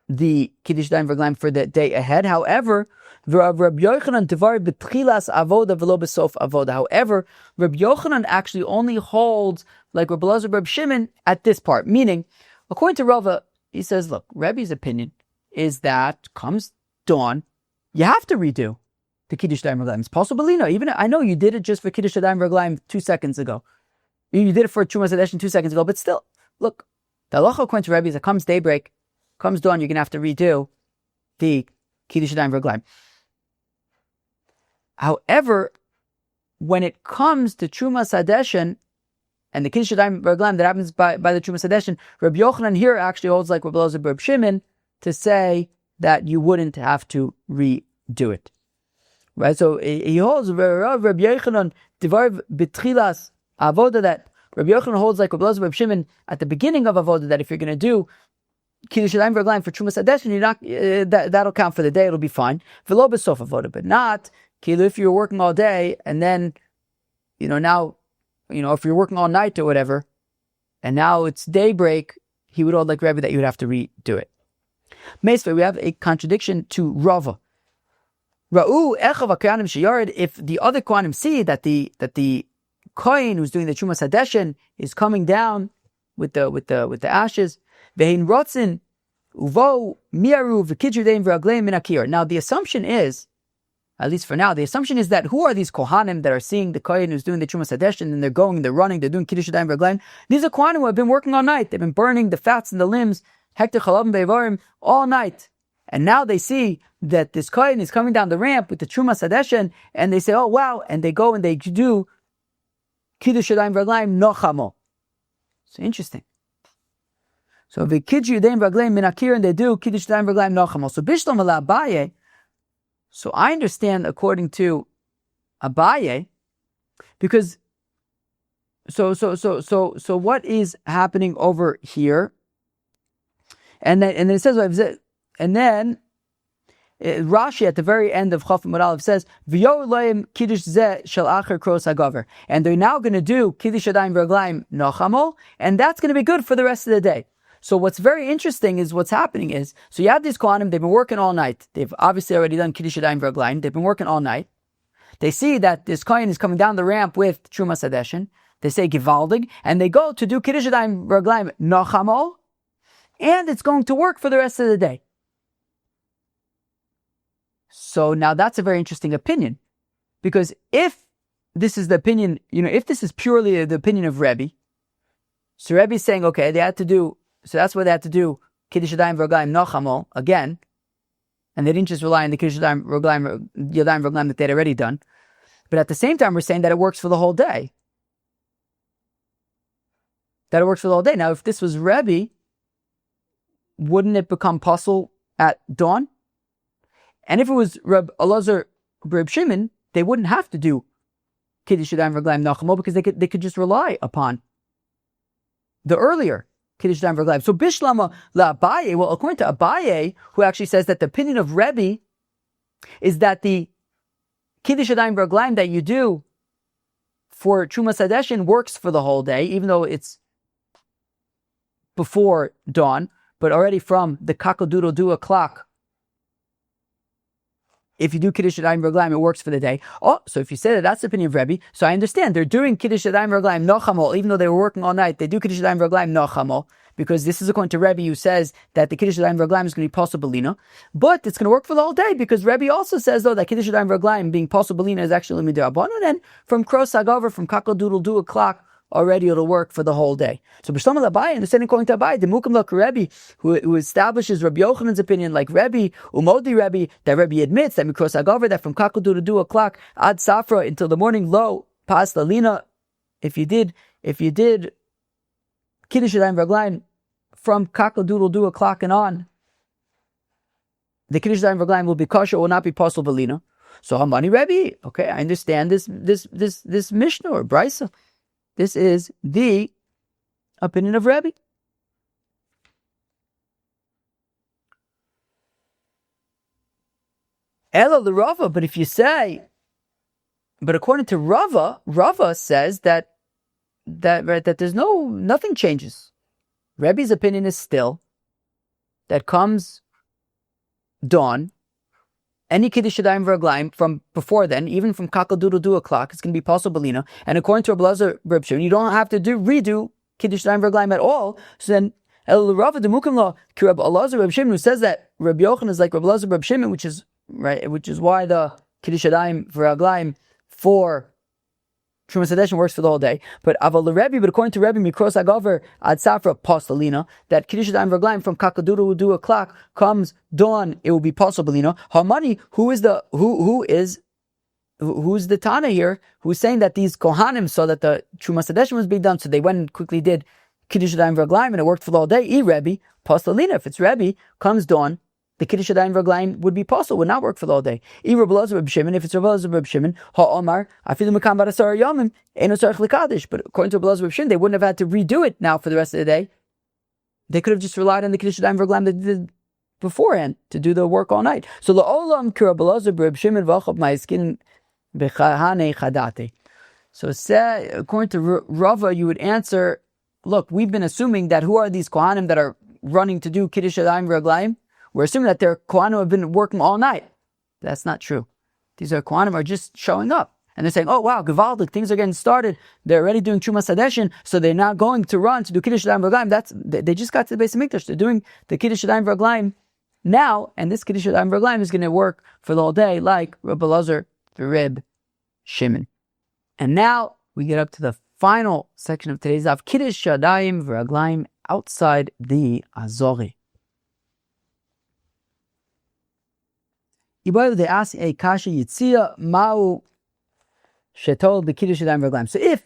the Kiddush Yadayim V'Raglayim for the day ahead. However, Rabbi Yochanan devar b'tchilas avoda v'lo b'sof avoda. However, Rabbi Yochanan actually only holds like Rabbi Elazar Reb Shimon at this part. Meaning, according to Rava, he says, look, Rebbe's opinion is that comes dawn, you have to redo the Kiddush Yadayim V'Raglayim. It's possible, even I know you did it just for Kiddush Yadayim V'Raglayim 2 seconds ago. You did it for trumas hadeshen 2 seconds ago, but still, look, the halacha according to Rebbe is that comes daybreak, comes dawn, you're going to have to redo the Kiddush Yadayim V'Raglayim. However, when it comes to trumas hadeshen and the Kiddush Yadayim V'Raglayim that happens by the trumas hadeshen, Rabbi Yochanan here actually holds like Rabbi Elazar Reb Shimon to say that you wouldn't have to redo it. Right? So he holds Rabbi Yochanan divar b'tchilas avoda, that Rabbi Yochanan holds like Rabbi Elazar Reb Shimon at the beginning of avoda, that if you're going to do Kiddush Yadayim V'Raglayim for trumas hadeshen, you're not that'll count for the day, it'll be fine. V'lo b'sof avoda, but not if you're working all day and then now if you're working all night or whatever, and now it's daybreak, he would hold like Rebbe that you would have to redo it. Meisvei, we have a contradiction to Rava. Ra'u echav ha'kohanim sheyared, if the other kohanim see that the kohen who's doing the trumas hadeshen is coming down with the ashes, ve'hin rotzin uvo miaru v'kiddush yadayim v'raglayim min kiyor. Now the assumption is, at least for now, the assumption is that who are these kohanim that are seeing the kohen who's doing the trumas hadeshen, and they're running, they're doing Kiddush Yadayim V'Raglayim? These are kohanim who have been working all night. They've been burning the fats and the limbs, hektar chalavim be'evarim, all night. And now they see that this kohen is coming down the ramp with the trumas hadeshen, and they say, oh wow, and they go and they do Kiddush Yadayim V'Raglayim nochamo. So interesting. So the Kiddush Yadayim V'Raglayim min kiyor, and they do Kiddush Yadayim V'Raglayim nochamo. So bishlam ala Abaye. So I understand according to Abaye, because so what is happening over here? And then it says, and then Rashi at the very end of Chaf Amud Aleph says, "V'yor loim kiddush zeh shel acher kros hagaver," and they're now going to do Kiddush Yadayim V'Raglayim nochamo, and that's going to be good for the rest of the day. So what's very interesting is what's happening is, so you have these kohanim, they've been working all night. They've obviously already done Kiddush Yadayim V'Raglayim. They've been working all night. They see that this kohen is coming down the ramp with trumas hadeshen. They say givaldig, and they go to do Kiddush Yadayim V'Raglayim nochamo, and it's going to work for the rest of the day. So now that's a very interesting opinion, because if this is the opinion, if this is purely the opinion of Rebbe, so Rebbe is saying, okay, they had to do, so that's why they had to do Kiddush Yadayim V'Raglayim nochamo again, and they didn't just rely on the Kiddush Yadayim V'Raglayim that they'd already done. But at the same time, we're saying that it works for the whole day. Now, if this was Rebbe, wouldn't it become possible at dawn? And if it was Reb Elazar Reb Shimon, they wouldn't have to do Kiddush Yadayim V'Raglayim nochamo, because they could just rely upon the earlier Kiddush Yadayim V'Raglayim. So Bishlama la Abaye, well, according to Abaye, who actually says that the opinion of Rebbe is that the Kiddush Yadayim V'Raglayim that you do for trumas hadeshen works for the whole day, even though it's before dawn, but already from the kakadoodle-doo o'clock, if you do Kiddush Yadayim V'Raglayim, it works for the day. Oh, so if you say that that's the opinion of Rebbe, so I understand they're doing Kiddush Yadayim V'Raglayim nochamo, even though they were working all night, they do Kiddush Yadayim V'Raglayim nochamo, because this is according to Rebbe, who says that the Kiddush Yadayim V'Raglayim is going to be possibilina, but it's going to work for the whole day, because Rebbe also says, though, that Kiddush Yadayim V'Raglayim being possibilina is actually midirabanan, and from Kros Hagaver, from kakadoodle-doo o'clock already it'll work for the whole day. So B'Shlomo Abai, understanding according to Abai, the Mukim Lak Rebbe, who establishes Rabbi Yochanan's opinion like Rebbe, Umodi Rebbe, that Rebbe admits that Mikros Agavar, that from Kakadu to 2 o'clock, Ad Safra, until the morning, Lo, Pas Lalina, if you did Kiddush Yadayim V'Raglayim from Kakadu to 2 o'clock and on, the Kiddush Yadayim V'Raglayim will be kosher, will not be possible Valina. So Hamani Rebbe, okay, I understand this Mishnah or Brisa. This is the opinion of Rebbe. Ela l'Rava, but if you say, but according to Rava says that there's nothing changes. Rebbe's opinion is still that comes dawn, any Kiddush Yadayim V'Raglayim from before then, even from Kakal 2 o'clock, it's going to be possible Belina. And according to Rabbi Elazar Reb Shimon, you don't have to redo Kiddush Yadayim V'Raglayim at all. So then, El Rava de Mukim Law, Rabbi Elazar Reb Shimon, who says that Rabbi Yochanan is like Rabbi Elazar Reb Shimon, which is why the Kiddush Yadayim V'Raglayim for trumas hadeshen works for the whole day. But according to Rebbe, Mikros Agavar Ad Safra Pastalina, that Kiddush Yadayim V'Raglayim from Kakaduru 2 o'clock comes dawn, it will be Pastalina. Hamani, who's the Tana here, who's saying that these Kohanim saw that the trumas hadeshen was being done, so they went and quickly did Kiddush Yadayim V'Raglayim, and it worked for the whole day. Rebbe Pastalina. If it's Rebbe, comes dawn, the Kiddush Yadayim V'Raglayim would be possible, would not work for the whole day. If it's Rabbi Elazar Reb Shimon, ha'omar, afilu mekam bar asara yomim, eino tzarich l'kadosh. But according to Rabbi Elazar Reb Shimon, they wouldn't have had to redo it now for the rest of the day. They could have just relied on the Kiddush Yadayim V'Raglayim that they did beforehand to do the work all night. So la'olam ki Rabbi Elazar Reb Shimon v'achab ma'iskin b'chahane chadate. So according to Rava, you would answer, look, we've been assuming that who are these Kohanim that are running to do Kiddush Yadayim V'Raglayim? We're assuming that their Kohanim have been working all night. That's not true. These Kohanim are just showing up. And they're saying, oh wow, Gevaldik, things are getting started. They're already doing trumas hadeshen, so they're now going to run to do Kiddush Yadayim V'Raglayim. They just got to the Beis Hamikdash. They're doing the Kiddush Yadayim V'Raglayim now, and this Kiddush Yadayim V'Raglayim is going to work for the whole day, like Rabbi Elazar Reb Shimon. And now we get up to the final section of today's Daf, Kiddush Yadayim V'Raglayim outside the azara. They ask a kasha yitzia ma'u shetol the Kiddush Yadayim V'Raglayim. So if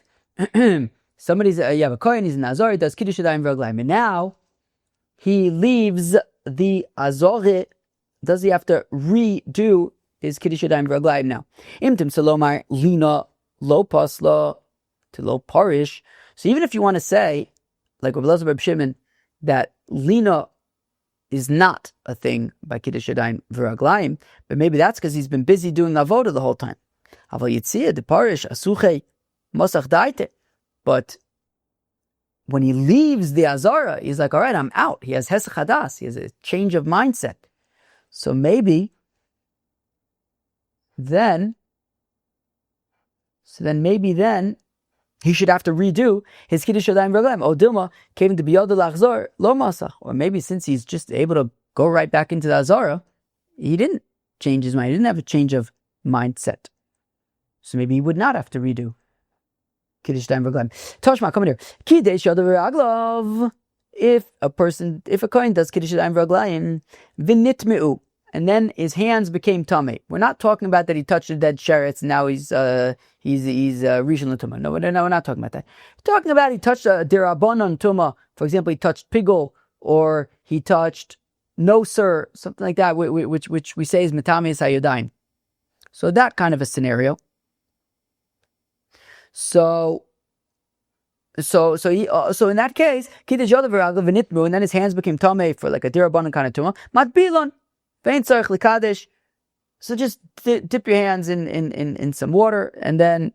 you have a kohen, he's an azara, does Kiddush Yadayim V'Raglayim, and now he leaves the azara, does he have to redo his Kiddush Yadayim V'Raglayim now? Imtim salomar lina lo pasla to lo parish. So even if you want to say, like Rabbi Elazar Reb Shimon, that lina is not a thing by Kiddush Yadayim V'Raglayim, but maybe that's because he's been busy doing avoda the whole time. Aval yitzia de parish asuche mosach daite. But when he leaves the azara, he's like, all right, I'm out. He has hesach hadas. He has a change of mindset. So maybe then he should have to redo his Kiddush Yadayim V'Raglayim. O Dilma came to biyod l'achzor lo masach. Or maybe since he's just able to go right back into the azara, he didn't change his mind. He didn't have a change of mindset. So maybe he would not have to redo Kiddush Yadayim V'Raglayim. Toshma, come in here. Kiddush Yadayim V'Raglav. If a kohen does Kiddush Yadayim V'Raglayim, v'nitmeu, and then his hands became tamei. We're not talking about that he touched a dead sheretz and now he's rishon l'tumah. No, we're not talking about that. We're talking about he touched a derabanan tumah. For example, he touched pigul, or he touched no sir, something like that, which we say is metamis hayodayim. So that kind of a scenario. So in that case, Kiddush Yadav V'Raglav v'nitmu, and then his hands became tamei for like a derabanan kind of tumah. Matbilon. So just dip your hands in some water, and then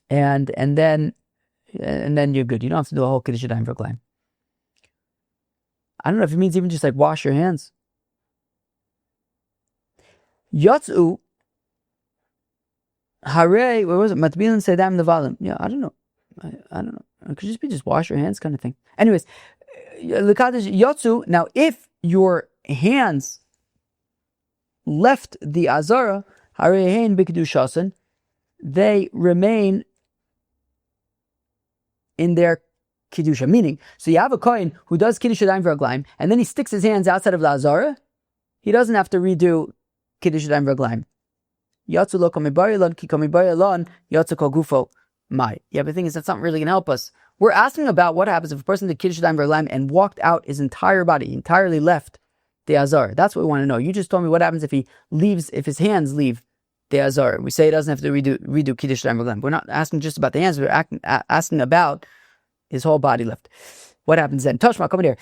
you're good. You don't have to do a whole Kiddush Yadayim V'Raglayim. I don't know if it means even just like wash your hands. Yatzu Hare, where was it? Matbilin Sedam Nevalim. Yeah, I don't know. It could just be just wash your hands kind of thing. Anyways, Yatzu. Now, if your hands left the azara, harehein b'kedushasan, they remain in their Kiddusha. Meaning, so you have a kohen who does Kiddush yadayim v'raglaim, and then he sticks his hands outside of the azara. He doesn't have to redo Kiddush yadayim v'raglaim. Yatsu lo kamibayalon ki kamibayalon yatsu kol gufo mai. Yeah, but the thing is, that's not really going to help us. We're asking about what happens if a person did Kiddush yadayim v'raglaim and walked out his entire body, entirely left the azara. That's what we want to know. You just told me what happens if he leaves, if his hands leave the azara. We say he doesn't have to redo Kiddush yadayim v'raglaim. We're not asking just about the hands. We're asking about his whole body left. What happens then? Tashma, come in here.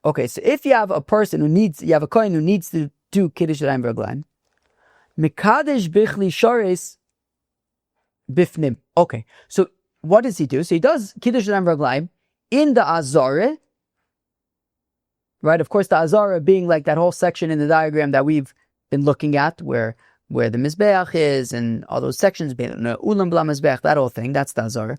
Okay, so if you have a person you have a kohen who needs to do Kiddush yadayim v'raglaim, Mekadesh bichli shares bifnim. Okay, so what does he do? So he does Kiddush yadayim v'raglaim in the azara, right? Of course, the azara being like that whole section in the diagram that we've been looking at, where the mizbeach is and all those sections, ulam bla mizbeach, that whole thing, that's the azara.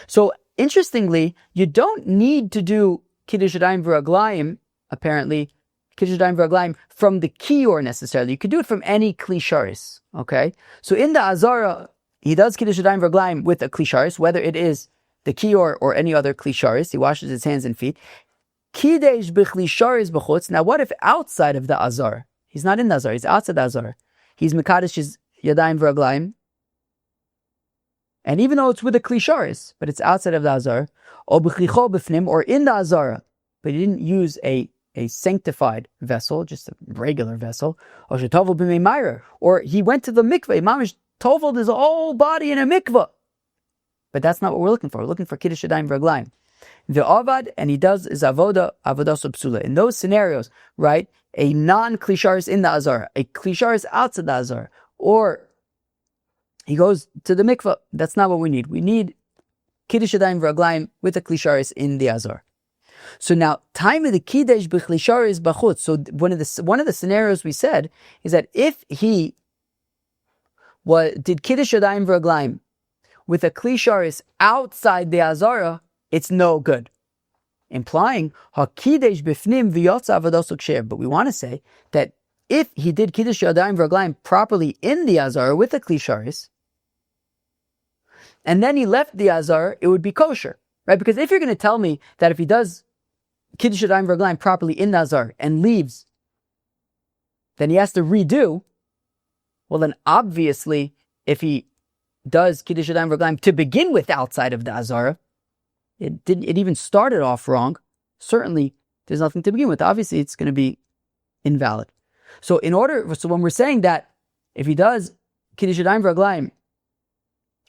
So interestingly, you don't need to do Kiddush yadayim v'raglaim, apparently, Kiddush yadayim v'raglaim from the kiyor necessarily. You could do it from any kli sharis, okay? So in the azara, he does Kiddush yadayim v'raglaim with a kli sharis, whether it is the kiyor or any other kli sharis. He washes his hands and feet. Kidesh b'chli sharis b'chutz. Now what if outside of the azara? He's not in the azara, he's outside the azara. He's mekadesh his yadayim v'raglaim, and even though it's with a kli sharis, but it's outside of the azara, or b'chlicho b'fnim, or in the azara, but he didn't use a sanctified vessel, just a regular vessel, or shetovel b'mei mayra, or he went to the mikveh, mamish toveled his whole body in a mikveh. But that's not what we're looking for. We're looking for Kiddush yadayim v'raglaim. The avad, and he does his avodah psula. In those scenarios, right, a non-kli sharis in the azara, a kli sharis outside the azara, or he goes to the mikveh. That's not what we need. We need Kiddush yadayim v'raglaim with a kli sharis in the azara. So now, time of the Kiddush b'kli sharis b'chutz. So one of the scenarios we said is that if he did Kiddush yadayim v'raglaim with a kli sharis outside the azara, it's no good. Implying hakidesh b'fnim v'yotza avodos ksher. But we want to say that if he did Kiddush yadayim v'raglaim properly in the azara with a kli sharis, and then he left the azara, it would be kosher, right? Because if you're going to tell me that if he does Kiddush yadayim v'raglaim properly in the azara and leaves, then he has to redo. Well, then obviously, if he does Kiddush yadayim v'raglaim to begin with outside of the azara, it even started off wrong. Certainly, there's nothing to begin with. Obviously, it's going to be invalid. So when we're saying that if he does Kiddush yadayim v'raglaim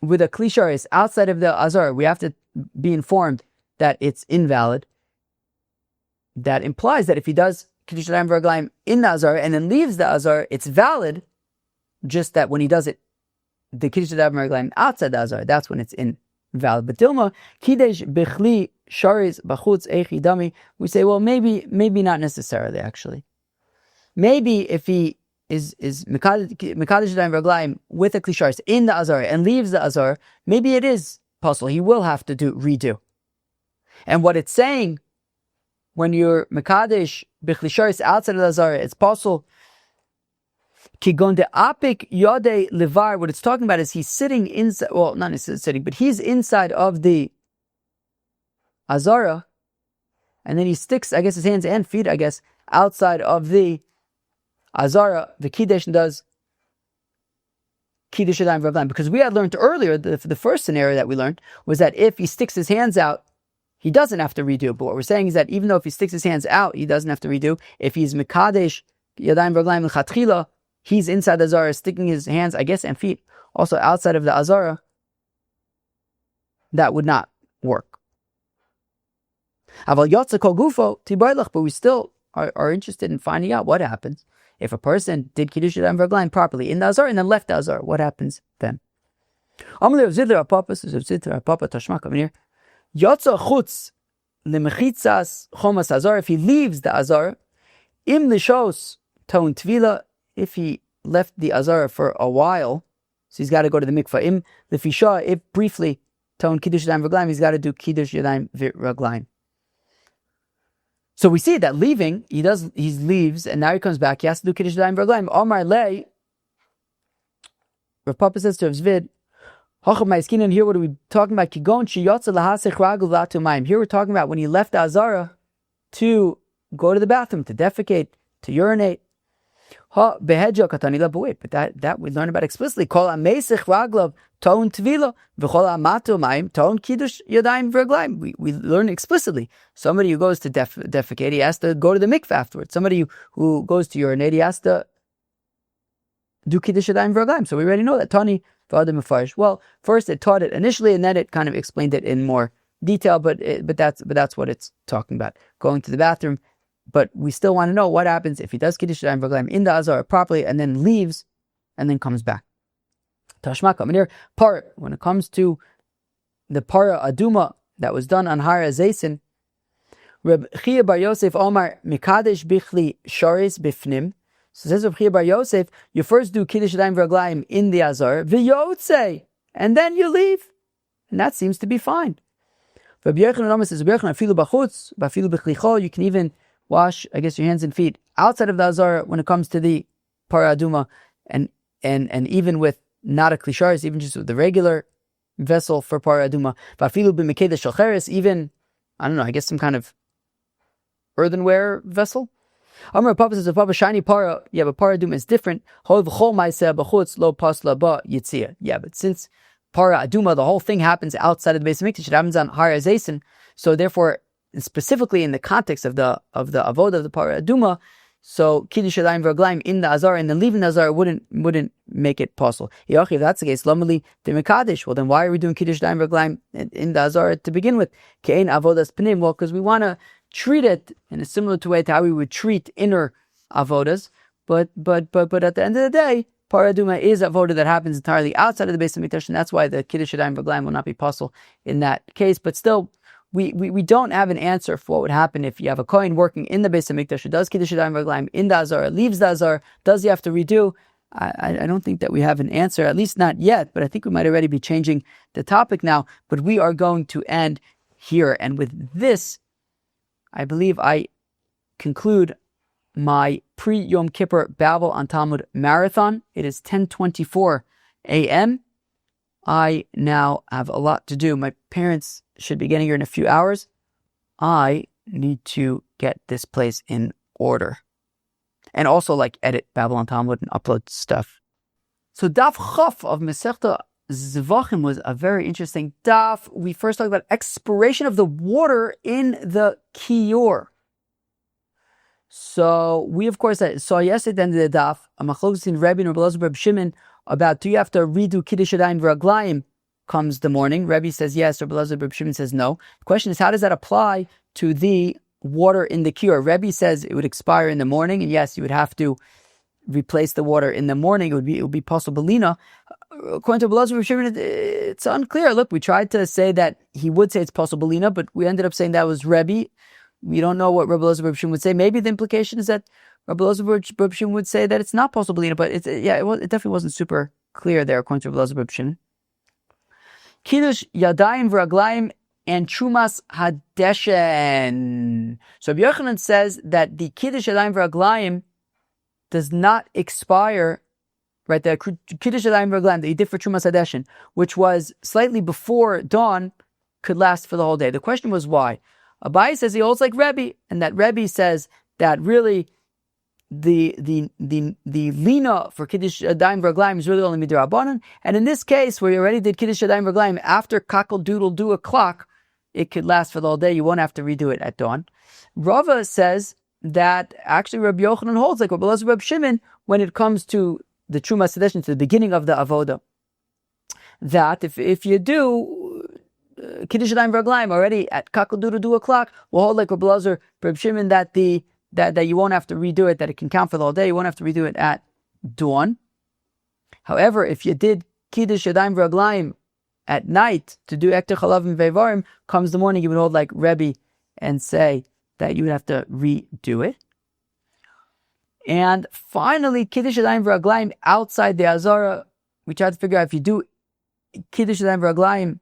with a kli sharis outside of the azara, we have to be informed that it's invalid. That implies that if he does Kiddush yadayim v'raglaim in the azara and then leaves the azara, it's valid. Just that when he does it, the Kiddush yadayim v'raglaim outside the azara, that's when it's invalid. But Dilma, Kiddush b'chli sharis b'chutz eichi dami, we say, well, maybe not necessarily, actually. Maybe if he is mekadesh yadayim v'raglaim with a kli sharis in the azara and leaves the azara, maybe it is possible. He will have to redo. And what it's saying, when you're mekadesh b'chli sharis outside of the azara, it's possible. Kigon de apik yade levar. What it's talking about is he's sitting inside. Well, not necessarily sitting, but he's inside of the azara, and then he sticks, I guess, his hands and feet, I guess, outside of the azara. The kiddush does Kiddush yadayim v'raglaim, because we had learned earlier the first scenario that we learned was that if he sticks his hands out, he doesn't have to redo. But what we're saying is that even though if he sticks his hands out, he doesn't have to redo. If he's mekadesh yadayim v'raglaim l'chatchila, he's inside the azara, sticking his hands, I guess, and feet also outside of the azara, that would not work. But we still are interested in finding out what happens if a person did Kiddush yadayim v'raglaim properly in the azara and then left the azara. What happens then? If he leaves the azara, im lishos ton tvila, if he left the azara for a while, so he's got to go to the mikvah. Im lefisha, if briefly ton Kiddush yadayim v'raglaim, he's got to do Kiddush yadayim v'raglaim. So we see that leaving, he leaves, and now he comes back, he has to do Kiddush yadayim v'raglaim. Omar lei, Rav Papa says to Rav Zvid, And here, what are we talking about? Here we're talking about when he left the azara to go to the bathroom, to defecate, to urinate. But that we learn about explicitly. We learn explicitly. Somebody who goes to defecate, he has to go to the mikveh afterwards. Somebody who goes to urinate, he has to do Kiddush yadayim v'raglaim. So we already know that Tani v'adam mefarish. Well, first it taught it initially, and then it kind of explained it in more detail. But that's what it's talking about. Going to the bathroom. But we still want to know what happens if he does Kiddush yadayim v'raglaim in the azara properly, and then leaves, and then comes back. Tashma coming here. Para. When it comes to the para aduma that was done on Har HaZeisin, Reb Chia bar Yosef Omar Mikadesh Bichli Sharis Bifnim. So says Reb Chia bar Yosef, you first do Kiddush yadayim v'raglaim in the azara, v'yotze, and then you leave, and that seems to be fine. Rabbi Yochanan says, Rabbi Yochanan afilu b'chutz, b'afilu b'chlicho, you can even wash, I guess, your hands and feet outside of the azara when it comes to the para aduma, and even with not a klisharis, even just with the regular vessel for para aduma. V'afilu b'mekeda shalcheres, even, I don't know, I guess some kind of earthenware vessel. Amar Papa says, Papa shiny para, yeah, but para aduma is different. Lo pasla ba yitzia. Yeah, but since para aduma, the whole thing happens outside of the base of mikdash, it happens on Har HaZeisin, so therefore, specifically in the context of the avodah of the para aduma, so Kiddush yadayim v'raglaim in the azara and then leaving the azara wouldn't make it possible. If that's the case, lamali demekadesh. Well, then why are we doing Kiddush yadayim v'raglaim in the azara to begin with? Kein avodas pnim. Well, because we want to treat it in a similar way to how we would treat inner avodas. But at the end of the day, para aduma is avodah that happens entirely outside of the base of mikdash, and that's why the Kiddush yadayim v'raglaim will not be possible in that case. But still, we don't have an answer for what would happen if you have a kohen working in the base of mikdash who does Kiddush yadayim v'raglaim in the azara, leaves the azara, does he have to redo? I don't think that we have an answer, at least not yet, but I think we might already be changing the topic now. But we are going to end here, and with this, I believe I conclude my pre-Yom Kippur Babble on Talmud marathon. It is 10:24 a.m. I now have a lot to do. My parents should be getting here in a few hours. I need to get this place in order. And also edit Babble on Talmud and upload stuff. So Daf Chaf of Masechta Zevachim was a very interesting daf. We first talked about expiration of the water in the kiyor. So we, of course, saw yesterday at the end of the daf, a machlokes in Rebbe and Reb Shimon about, do you have to redo Kiddush yadayim v'raglaim comes the morning? Rebbe says yes, Reb Shimon says no. The question is, how does that apply to the water in the kiyor? Rebbe says it would expire in the morning, and yes, you would have to replace the water in the morning. It would be possible. According to Reb Shimon, it's unclear. Look, we tried to say that he would say it's possible, but we ended up saying that was Rebbe. We don't know what Reb Shimon would say. Maybe the implication is that Reb Shimon would say that it's not possible, but it definitely wasn't super clear there, according to Reb Shimon. Kiddush yadayim v'raglaim and trumas hadeshen. So Rabbi Yochanan says that the Kiddush yadayim v'raglaim does not expire, right? The Kiddush yadayim v'raglaim that he did for trumas hadeshen, which was slightly before dawn, could last for the whole day. The question was why. Abai says he holds like Rebbe, and that Rebbe says that really the lina for Kiddush yadayim v'raglaim is really only midrabanan, and in this case where you already did Kiddush yadayim v'raglaim after kakel doodle do o'clock, it could last for the whole day. You won't have to redo it at dawn. Rava says that actually Rabbi Yochanan holds like Reb Shimon when it comes to the trumas hadeshen, to the beginning of the avoda, that if you do Kiddush yadayim v'raglaim already at kakel doodle do o'clock, we'll hold like Reb Shimon that you won't have to redo it, that it can count for the whole day. You won't have to redo it at dawn. However, if you did Kiddush yadayim v'raglaim at night to do ekter chalavim ve'varim, comes the morning, you would hold like Rebbe and say that you would have to redo it. And finally, Kiddush yadayim v'raglaim outside the azara. We tried to figure out if you do Kiddush yadayim v'raglaim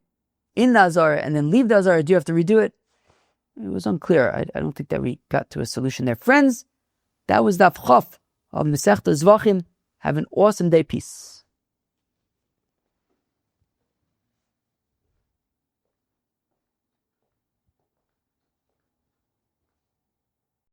in the azara and then leave the azara, do you have to redo it? It was unclear. I don't think that we got to a solution there. Friends, that was Daf Chaf of Masechta Zevachim. Have an awesome day. Peace.